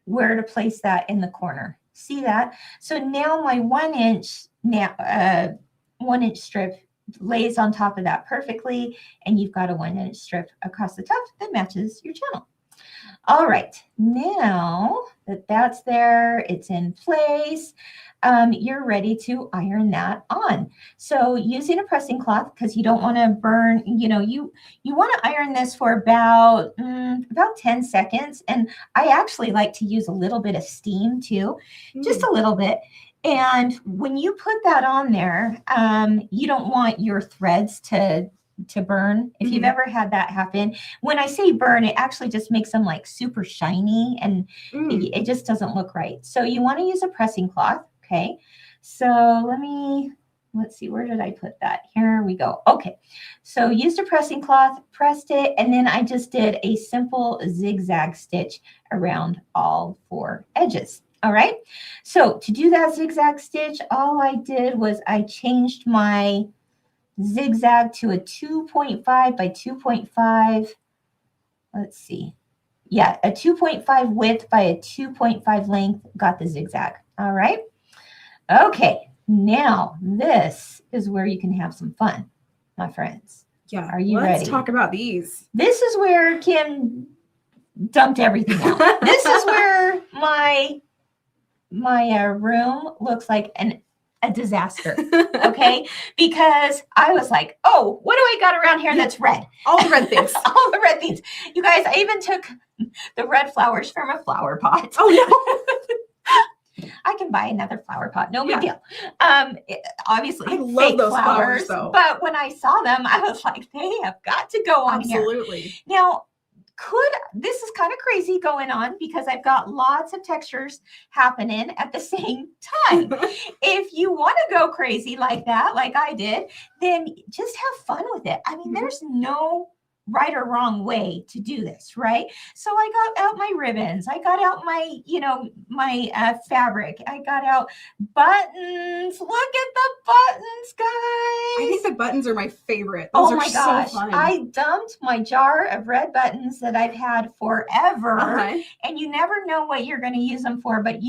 where to place that in the corner. See that? So now my 1 inch 1 inch strip lays on top of that perfectly, and you've got a 1 inch strip across the top that matches your channel. All right, now that that's there, it's in place. You're ready to iron that on. So using a pressing cloth, because you don't want to burn, you want to iron this for about 10 seconds. And I actually like to use a little bit of steam too, just a little bit. And when you put that on there, you don't want your threads to burn. If you've ever had that happen, when I say burn, it actually just makes them like super shiny and it just doesn't look right. So you want to use a pressing cloth. Okay. So let's see, where did I put that? Here we go. Okay. So used a pressing cloth, pressed it, and then I just did a simple zigzag stitch around all 4 edges. All right. So to do that zigzag stitch, all I did was I changed my zigzag to a 2.5 by 2.5. Let's see. Yeah, a 2.5 width by a 2.5 length, got the zigzag. All right. Okay. Now this is where you can have some fun, my friends. Yeah. Are you ready? Let's talk about these. This is where Kim dumped everything out. This is where my room looks like a disaster. Okay. Because I was like, oh, what do I got around here that's red? All the red things. All the red things. You guys, I even took the red flowers from a flower pot. Oh no. I can buy another flower pot. No big deal. Obviously, I love those flowers though. But when I saw them, I was like, they have got to go on here. Absolutely. Now, this is kind of crazy going on because I've got lots of textures happening at the same time. If you want to go crazy like that, like I did, then just have fun with it. I mean, there's no right or wrong way to do this, right? So I got out my ribbons. I got out my, my fabric. I got out buttons. Look at the buttons, guys. I think the buttons are my favorite. Those oh my gosh. So fun. I dumped my jar of red buttons that I've had forever. And you never know what you're going to use them for, but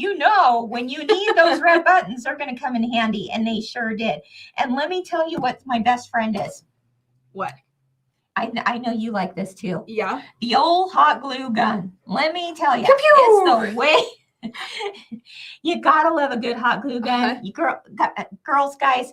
when you need those red buttons, they're going to come in handy, and they sure did. And let me tell you what my best friend is. What? I know you like this too. Yeah. The old hot glue gun. Let me tell you, it's the way. You gotta love a good hot glue gun. You girls, guys,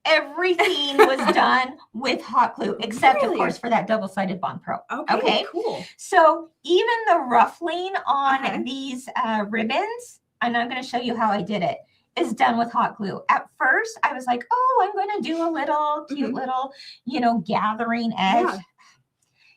everything was done with hot glue, except of course for that double-sided Bond Pro. Okay, cool. So even the ruffling on these ribbons, and I'm going to show you how I did it. is done with hot glue. At first, I was like, oh, I'm going to do a little cute little, gathering edge. Yeah.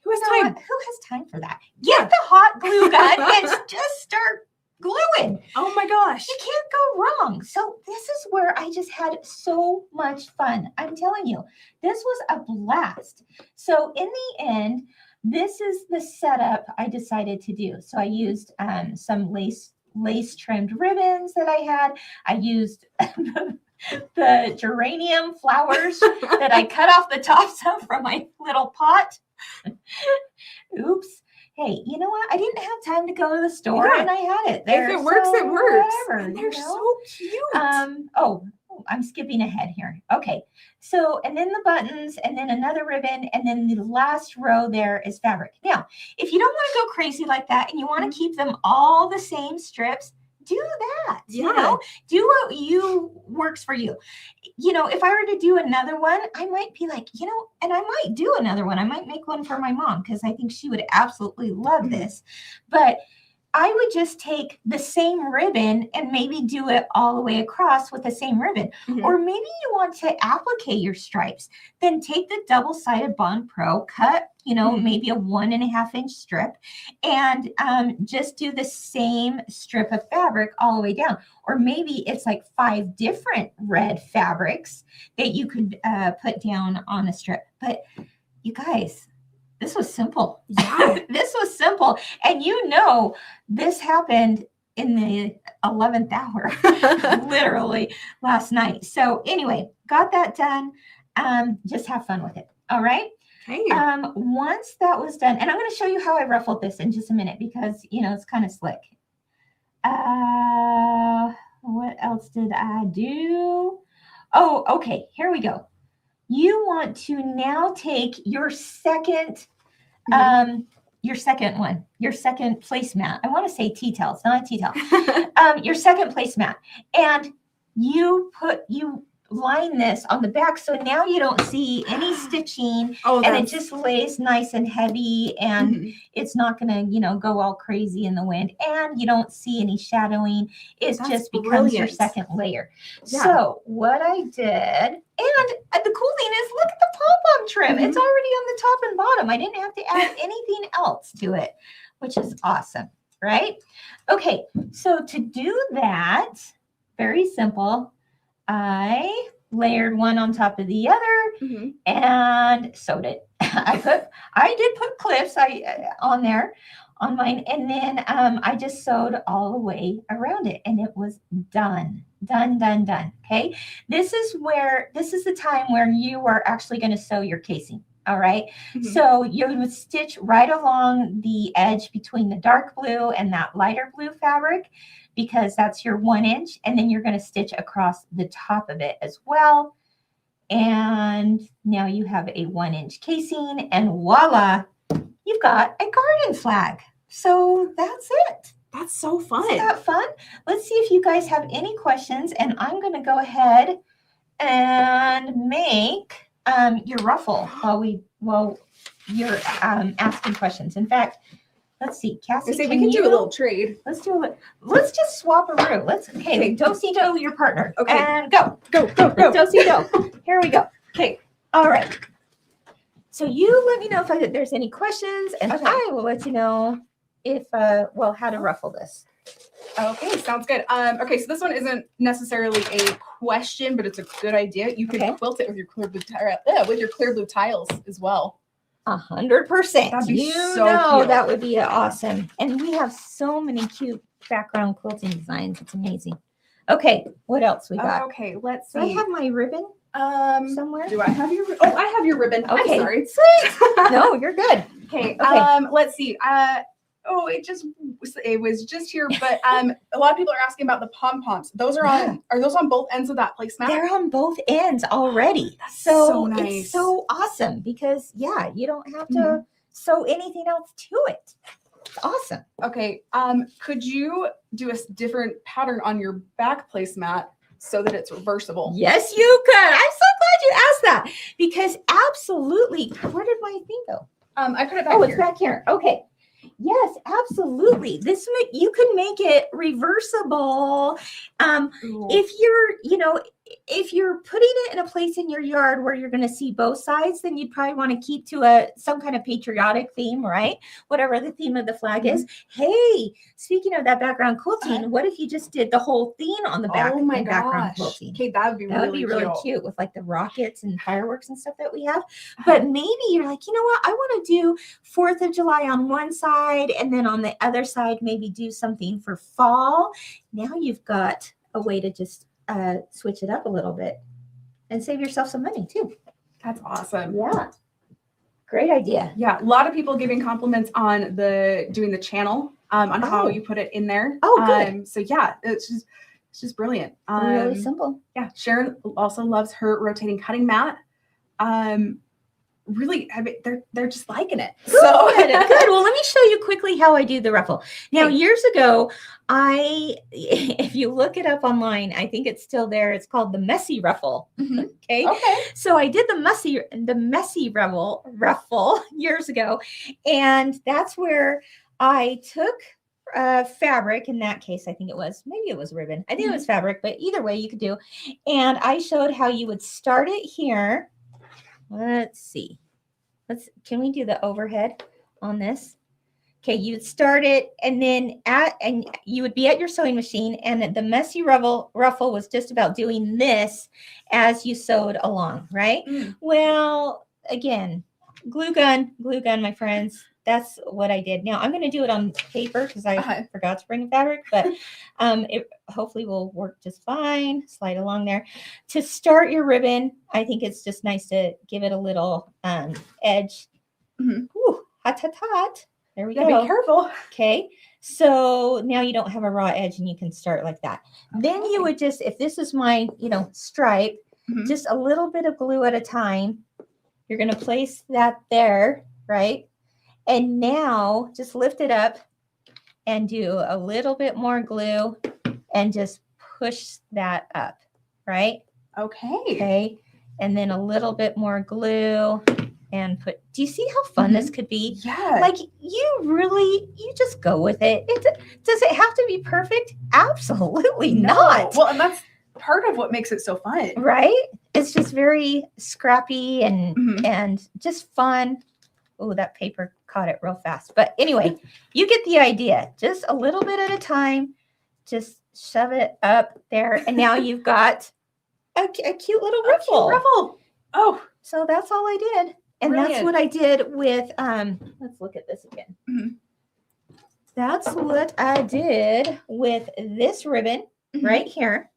Who has You know time? what? Who has time for that? Get the hot glue gun and just start gluing. Oh my gosh. You can't go wrong. So this is where I just had so much fun. I'm telling you, this was a blast. So in the end, this is the setup I decided to do. So I used some lace trimmed ribbons that I had. I used the geranium flowers that I cut off the tops of from my little pot. Oops. Hey, you know what? I didn't have time to go to the store and I had it there. If it works, it works. Whatever, And they're so cute. I'm skipping ahead here. Okay. So, and then the buttons and then another ribbon and then the last row there is fabric. Now, if you don't want to go crazy like that and you want to keep them all the same strips, do that. Yeah. Do what works for you. If I were to do another one, I might be like, and I might do another one. I might make one for my mom because I think she would absolutely love this. But I would just take the same ribbon and maybe do it all the way across with the same ribbon. Or maybe you want to applique your stripes. Then take the double-sided Bond Pro, cut, maybe a 1.5 inch strip and just do the same strip of fabric all the way down. Or maybe it's like 5 different red fabrics that you could put down on a strip. But you guys, this was simple. Yeah. This was simple. And this happened in the 11th hour, literally last night. So anyway, got that done. Just have fun with it. All right. Okay. Once that was done, and I'm going to show you how I ruffled this in just a minute because, it's kind of slick. What else did I do? Oh, okay. Here we go. You want to now take your second one, your second placemat. I want to say T-tail. It's not a T-tail. Your second placemat. And you line this on the back. So now you don't see any stitching and it just lays nice and heavy and it's not going to, go all crazy in the wind. And you don't see any shadowing. It just becomes your second layer. Yeah. So what I did, and the cool thing is, look at the pom-pom trim. It's already on the top and bottom. I didn't have to add anything else to it, which is awesome, right? Okay, so to do that, very simple. I layered one on top of the other and sewed it. I did put clips on there on mine, and then I just sewed all the way around it, and it was done. Okay, this is the time where you are actually going to sew your casing. All right. So you would stitch right along the edge between the dark blue and that lighter blue fabric, because that's your 1 inch. And then you're going to stitch across the top of it as well. And now you have a 1 inch casing, and voila, you've got a garden flag. So that's it. That's so fun. Isn't that fun? Let's see if you guys have any questions. And I'm going to go ahead and make your ruffle while you're asking questions. In fact, let's see, Cassie. We can do a little trade. Let's do it. Let's just swap a room. Okay, do-si-do your partner. Okay. And go. Go. Do-si-do. Here we go. Okay. All right. So you let me know if there's any questions, and I will let you know if how to ruffle this. Okay, sounds good. Okay, so this one isn't necessarily a question, but it's a good idea. You can quilt it with your clear blue tiles as well. 100%. That'd be so cute. That would be awesome. And we have so many cute background quilting designs. It's amazing. Okay, what else we got? Okay, let's see. Do I have my ribbon somewhere? Do I have your? Oh, I have your ribbon. Okay. I'm sorry. Sweet. No, you're good. Okay. Let's see. It was just here, but a lot of people are asking about the pom-poms. Those are those on both ends of that placemat? They're on both ends already. That's so nice. It's so awesome because you don't have to sew anything else to it. It's awesome. Okay. Could you do a different pattern on your back placemat so that it's reversible? Yes, you could. I'm so glad you asked that because absolutely. Where did my thing go? I put it back here. It's back here. Okay. Yes, absolutely. You can make it reversible. Ooh. If you're putting it in a place in your yard where you're going to see both sides, then you'd probably want to keep to some kind of patriotic theme, right? Whatever the theme of the flag is. Hey, speaking of that background quilting, what if you just did the whole theme on the back? Oh my in background gosh. quilting? Okay, that would be really cute with like the rockets and fireworks and stuff that we have. But maybe you're like, you know what? I want to do 4th of July on one side, and then on the other side, maybe do something for fall. Now you've got a way to just switch it up a little bit and save yourself some money too. That's awesome. Yeah. Great idea. Yeah. A lot of people giving compliments on doing the channel, on how you put it in there. Oh, good. So yeah, it's just brilliant. Really simple. Yeah. Sharon also loves her rotating cutting mat. Really, I mean, they're just liking it. Good, good. Well, let me show you quickly how I do the ruffle. Now, years ago, if you look it up online, I think it's still there. It's called the messy ruffle. Okay. So I did the messy ruffle years ago, and that's where I took fabric. In that case, maybe it was ribbon. I think it was fabric, but either way you could do. And I showed how you would start it here. Let's see. Can we do the overhead on this? Okay, you'd start it, and then and you would be at your sewing machine, and the messy ruffle was just about doing this as you sewed along, right? Well, again, glue gun, my friends. That's what I did. Now I'm going to do it on paper because I forgot to bring fabric, but it hopefully will work just fine. Slide along there. To start your ribbon, I think it's just nice to give it a little edge. Ooh, hot. There we go. Be careful. Okay. So now you don't have a raw edge and you can start like that. Then you would just, if this is my, stripe, just a little bit of glue at a time. You're going to place that there, right? And now just lift it up and do a little bit more glue and just push that up, right? Okay. And then a little bit more glue and do you see how fun this could be? Yeah. Like you just go with it. Does it have to be perfect? Absolutely not. Well, and that's part of what makes it so fun. Right? It's just very scrappy and just fun. Oh, that paper caught it real fast. But anyway, you get the idea. Just a little bit at a time. Just shove it up there. And now you've got a cute little ruffle. Oh. So that's all I did. And that's what I did with, let's look at this again. That's what I did with this ribbon right here.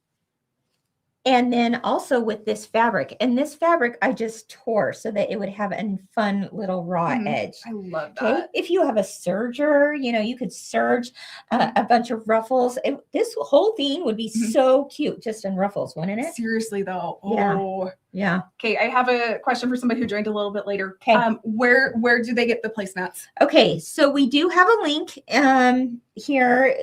And then also with this fabric. And this fabric I just tore so that it would have a fun little raw edge. I love that. Okay? If you have a serger, you could serge a bunch of ruffles. This whole thing would be so cute just in ruffles, wouldn't it? Seriously, though. Oh. Yeah. Okay, I have a question for somebody who joined a little bit later. Okay. Where do they get the placemats? Okay, so we do have a link here.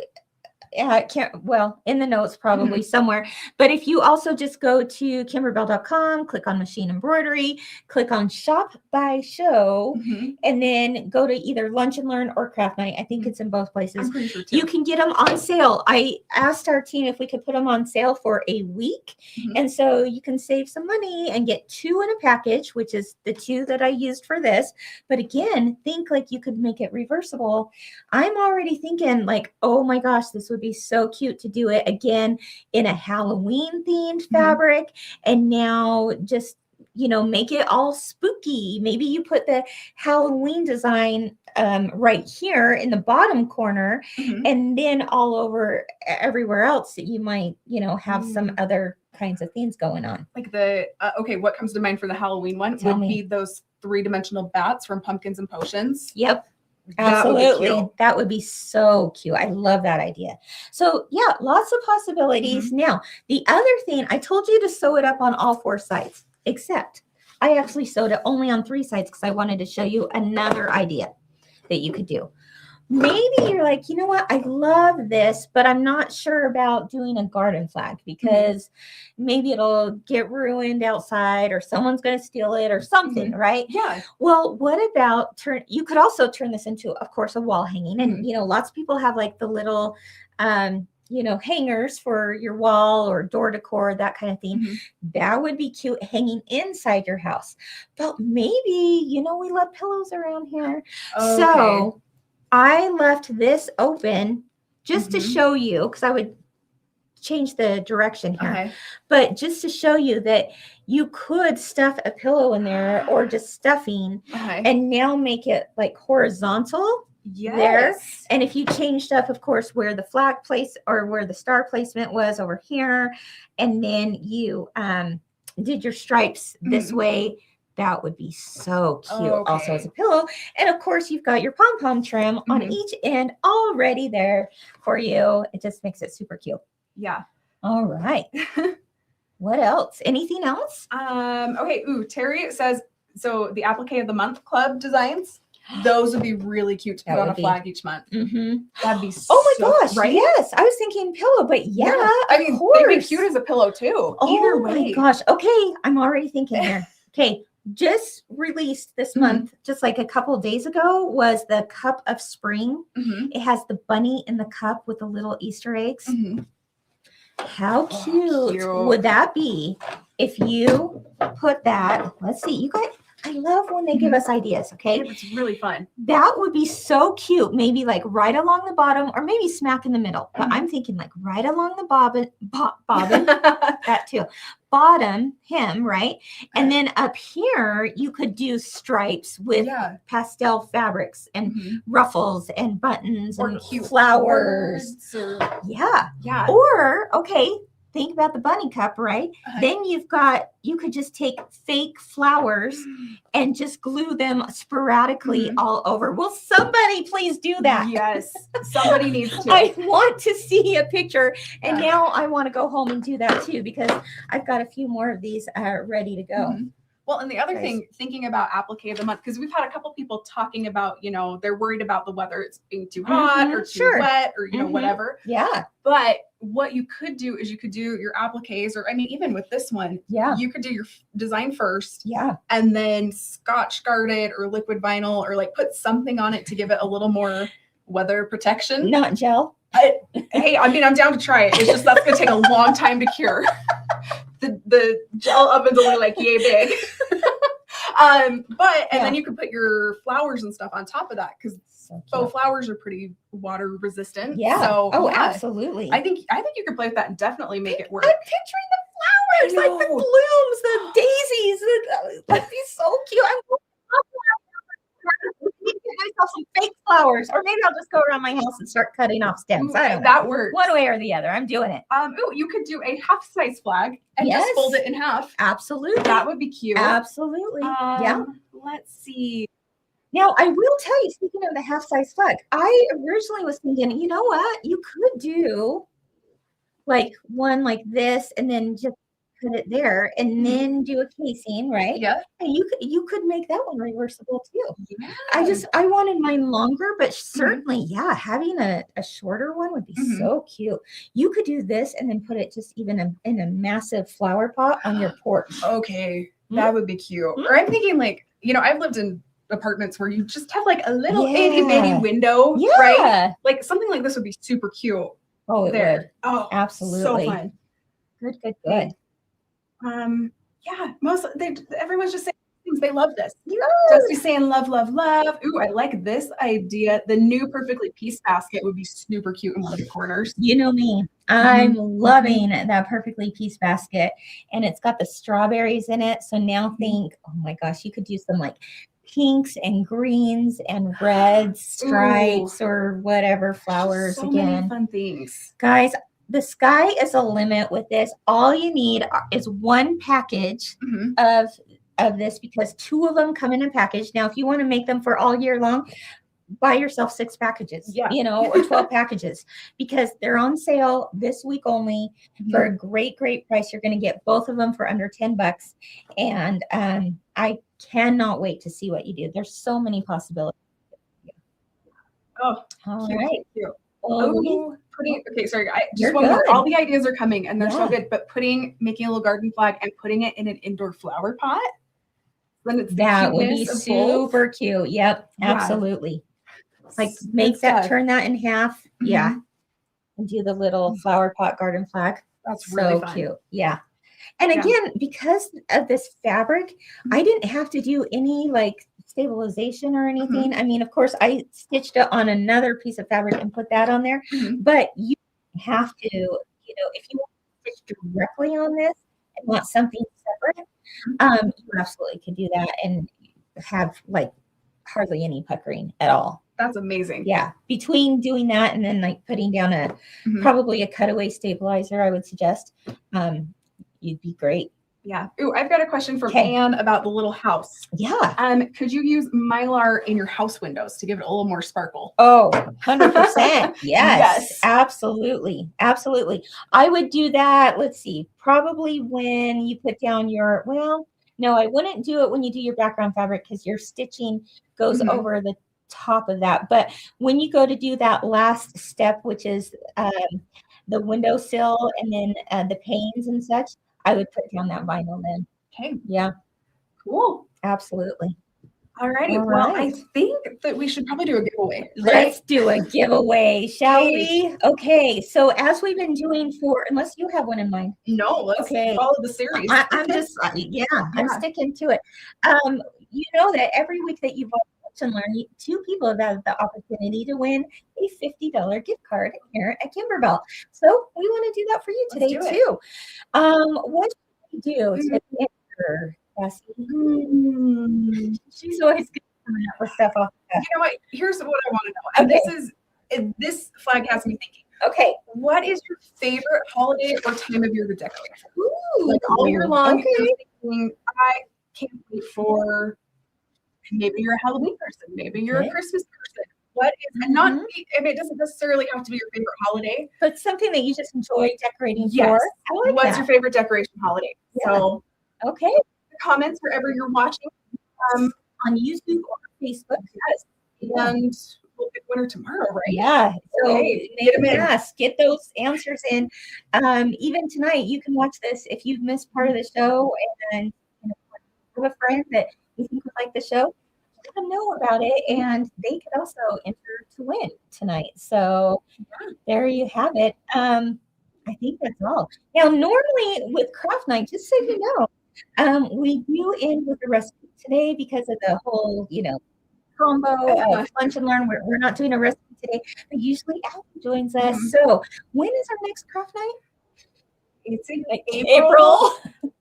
In the notes probably somewhere. But if you also just go to kimberbell.com, click on machine embroidery, click on shop by show, and then go to either Lunch and Learn or Craft Night. I think it's in both places. I'm pretty sure too. You can get them on sale. I asked our team if we could put them on sale for a week. And so you can save some money and get 2 in a package, which is the 2 that I used for this. But again, think like you could make it reversible. I'm already thinking like, oh my gosh, this would be so cute to do it again in a Halloween themed fabric. And now just, make it all spooky. Maybe you put the Halloween design right here in the bottom corner, and then all over everywhere else that you might, have some other kinds of things going on. Like what comes to mind for the Halloween one be those 3-dimensional bats from Pumpkins and Potions. Yep. Absolutely. That would be so cute. I love that idea. So yeah, lots of possibilities. Now, the other thing, I told you to sew it up on all 4 sides, except I actually sewed it only on 3 sides because I wanted to show you another idea that you could do. maybe you're like, you know what, I love this, but I'm not sure about doing a garden flag because maybe it'll get ruined outside or someone's going to steal it or something, right? Yeah. Well, what about you could also turn this into, of course, a wall hanging. And, you know, lots of people have like the little, you know, hangers for your wall or door decor, that kind of thing. That would be cute hanging inside your house. But maybe, you know, we love pillows around here. Okay. So I left this open just to show you, because I would change the direction here. Okay. But just to show you that you could stuff a pillow in there or just stuffing and now make it like horizontal there. And if you changed up, of course, where the flag place or where the star placement was over here, and then you did your stripes this way, that would be so cute also as a pillow. And of course, you've got your pom-pom trim on each end already there for you. It just makes it super cute. Yeah. All right. What else? Anything else? Okay. Ooh, Terry says, so the applique of the month club designs, those would be really cute to put on a flag each month. That'd be oh my gosh, right? Yes. I was thinking pillow, but yeah, I mean, they'd be cute as a pillow too. Either way. Oh my gosh. Okay. I'm already thinking here. Okay. Just released this month, just like a couple of days ago, was the Cup of Spring. It has the bunny in the cup with the little Easter eggs. How cute would that be if you put that? Let's see. You guys, I love when they give us ideas. Okay. It's really fun. That would be so cute. Maybe like right along the bottom or maybe smack in the middle. But I'm thinking like right along the bobbin, that too. Bottom hem, right? And then up here, you could do stripes with pastel fabrics and ruffles and buttons or and cute flowers. Yeah. Or, okay, think about the bunny cup, right? Then you could just take fake flowers and just glue them sporadically all over. Will somebody please do that? Yes, somebody needs to. I want to see a picture. And now I want to go home and do that too, because I've got a few more of these ready to go. Well, and the other thing, thinking about applique of the month, because we've had a couple people talking about, you know, they're worried about the weather, it's being too hot or too wet or, you know, whatever. Yeah. But what you could do is you could do your appliques, or I mean, even with this one, you could do your design first. And then Scotch guard it or liquid vinyl or like put something on it to give it a little more weather protection. Not gel. Hey, I mean, I'm down to try it. It's just that's going to take a long time to cure. The gel oven's only like yay big. And then you could put your flowers and stuff on top of that, because faux flowers are pretty water resistant. So absolutely. I think you could play with that and definitely make it work. I'm picturing the flowers, like the blooms, the daisies. That'd be so cute. Get myself some fake flowers, or maybe I'll just go around my house and start cutting off stems. I don't know. That works. One way or the other. I'm doing it. You could do a half size flag and just fold it in half. Absolutely. That would be cute. Absolutely. Let's see. Now, I will tell you, speaking of the half size flag, I originally was thinking, you know what? You could do like one like this and then just put it there and then do a casing, right? Yeah. And you could make that one reversible too. Yeah. I wanted mine longer, but certainly, having a shorter one would be so cute. You could do this and then put it just even in a massive flower pot on your porch. Okay. That would be cute. Or I'm thinking like, you know, I've lived in apartments where you just have like a little itty bitty window, right? Like something like this would be super cute. Oh, it would. Oh, absolutely. So fun. Good. Everyone's just saying things. They love this. Just saying love. Ooh, I like this idea. The new perfectly pieced basket would be super cute in one of the corners. You know me. I'm loving that perfectly pieced basket, and it's got the strawberries in it. So now think, oh my gosh, you could do some like pinks and greens and red stripes or whatever flowers. So again. Many fun things, guys. The sky is a limit with this. All you need is one package of this, because 2 of them come in a package. Now, if you want to make them for all year long, buy yourself 6 packages, or 12 packages, because they're on sale this week only for a great price. You're going to get both of them for under $10. And I cannot wait to see what you do. There's so many possibilities. Oh, All cute, right. cute, cute. Well, Oh, okay, sorry. You're Just one more. good. All the ideas are coming and they're so Yeah. good, but making a little garden flag and putting it in an indoor flower pot, then it's the that would be cuteness of both. super cute. Yep, Yeah. absolutely. Like Good make that, stuff. turn that in half. Yeah. And do the little flower pot garden flag. That's So really fun. cute. Yeah. And Yeah. again, because of this fabric, I didn't have to do any like stabilization or anything. I mean, of course, I stitched it on another piece of fabric and put that on there, but you have to, you know, if you want to stitch directly on this and want something separate, you absolutely could do that and have like hardly any puckering at all. That's amazing. Yeah. Between doing that and then like putting down a probably a cutaway stabilizer, I would suggest, you'd be great. Yeah. Ooh, I've got a question from Anne about the little house. Yeah. Could you use Mylar in your house windows to give it a little more sparkle? Oh, 100%. Yes. Yes. Absolutely. Absolutely. I would do that. Let's see. Probably when you put down your, well, no, I wouldn't do it when you do your background fabric because your stitching goes over the top of that. But when you go to do that last step, which is the windowsill and then the panes and such, I would put down that vinyl then. Okay. Yeah. Cool. Absolutely. All righty. All Well, right. I think that we should probably do a giveaway. Let's do a giveaway, shall we? Okay. So as we've been doing for, unless you have one in mind. No, let's follow the series. I'm just, I'm sticking to it. You know that every week that you've watched and learned, 2 people have had the opportunity to win a $50 gift card here at Kimberbell. So we want to do that for you today too. What should we do to enter, Cassie? She's always good coming up with stuff off the cuff. You know what? Here's what I want to know. And this flag has me thinking. Okay. What is your favorite holiday or time of year to decorate? Ooh, like all year long, okay. you're thinking, I can't wait for, maybe you're a Halloween person, maybe you're a Christmas person. What is, and not, and it doesn't necessarily have to be your favorite holiday, but something that you just enjoy decorating yes. for. I like What's your favorite decoration holiday? Yeah. So, okay. Comments wherever you're watching, on YouTube or Facebook. Yes. And we'll pick winner tomorrow, right? Yeah. So get get those answers in. Even tonight, you can watch this if you've missed part of the show and have a friend that you think would like the show. Let them know about it, and they could also enter to win tonight. So there you have it. I think that's all. Now, normally with craft night, just so you know, we do end with a recipe today because of the whole, combo of lunch and learn. We're not doing a recipe today, but usually Abby joins us. So when is our next craft night? It's in April.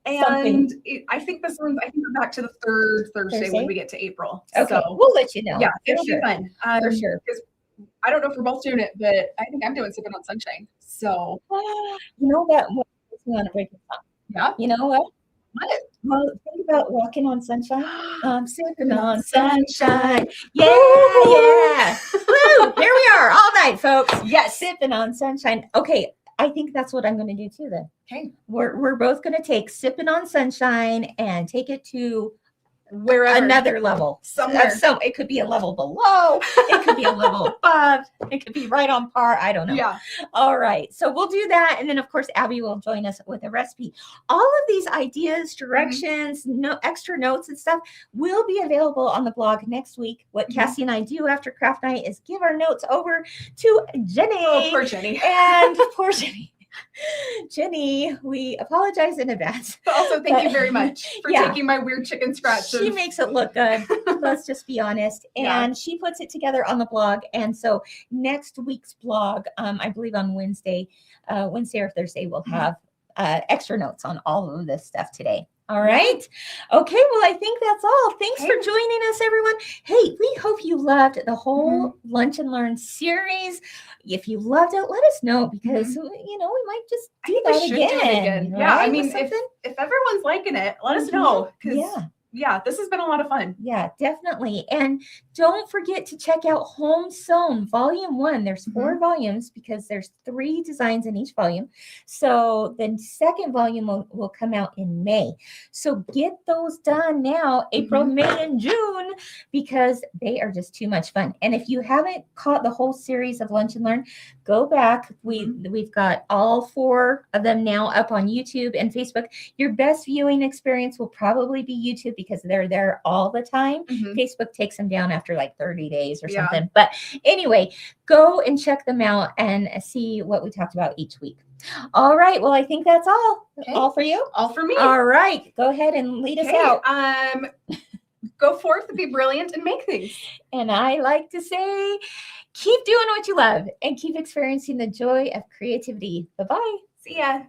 And I think we're back to the third Thursday when we get to April. Okay, so we'll let you know. Yeah, it'll be fun. For sure. Because I don't know if we're both doing it, but I think I'm doing Sipping on Sunshine. So you know that makes me want to break it up. Yeah. You know what? What? Well, think about walking on sunshine. Sipping on sunshine. Yeah, yeah. Woo! Here we are all night, folks. Yes, sipping on sunshine. Okay, I think that's what I'm going to do too. Then. Okay. We're both going to take Sipping on Sunshine and take it to wherever, another level. Somewhere. So it could be a level below. It could be a level above. It could be right on par. I don't know. Yeah. All right. So we'll do that. And then, of course, Abby will join us with a recipe. All of these ideas, directions, no extra notes and stuff will be available on the blog next week. What Cassie and I do after craft night is give our notes over to Jenny. Oh, poor Jenny. And poor Jenny. Jenny, we apologize in advance. But also, thank you very much for taking my weird chicken scratch. She makes it look good. Let's just be honest. And she puts it together on the blog. And so next week's blog, I believe on Wednesday or Thursday, we'll have extra notes on all of this stuff today. All right. Okay. Well, I think that's all. Thanks for joining us, everyone. Hey, we hope you loved the whole Lunch and Learn series. If you loved it, let us know because, we might just do that again. Right? Yeah. I mean, if everyone's liking it, let us know. yeah, this has been a lot of fun. Yeah, definitely. And don't forget to check out Home Sewn Volume 1. There's 4 volumes because there's 3 designs in each volume. So the second volume will come out in May. So get those done now, April, May, and June, because they are just too much fun. And if you haven't caught the whole series of Lunch and Learn, go back. We've got all 4 of them now up on YouTube and Facebook. Your best viewing experience will probably be YouTube because they're there all the time. Facebook takes them down after like 30 days or something. But anyway, go and check them out and see what we talked about each week. All right. Well, I think that's all. Okay. All for you? All for me. All right. Go ahead and lead us out. Go forth and be brilliant and make things. And I like to say, keep doing what you love and keep experiencing the joy of creativity. Bye-bye. See ya.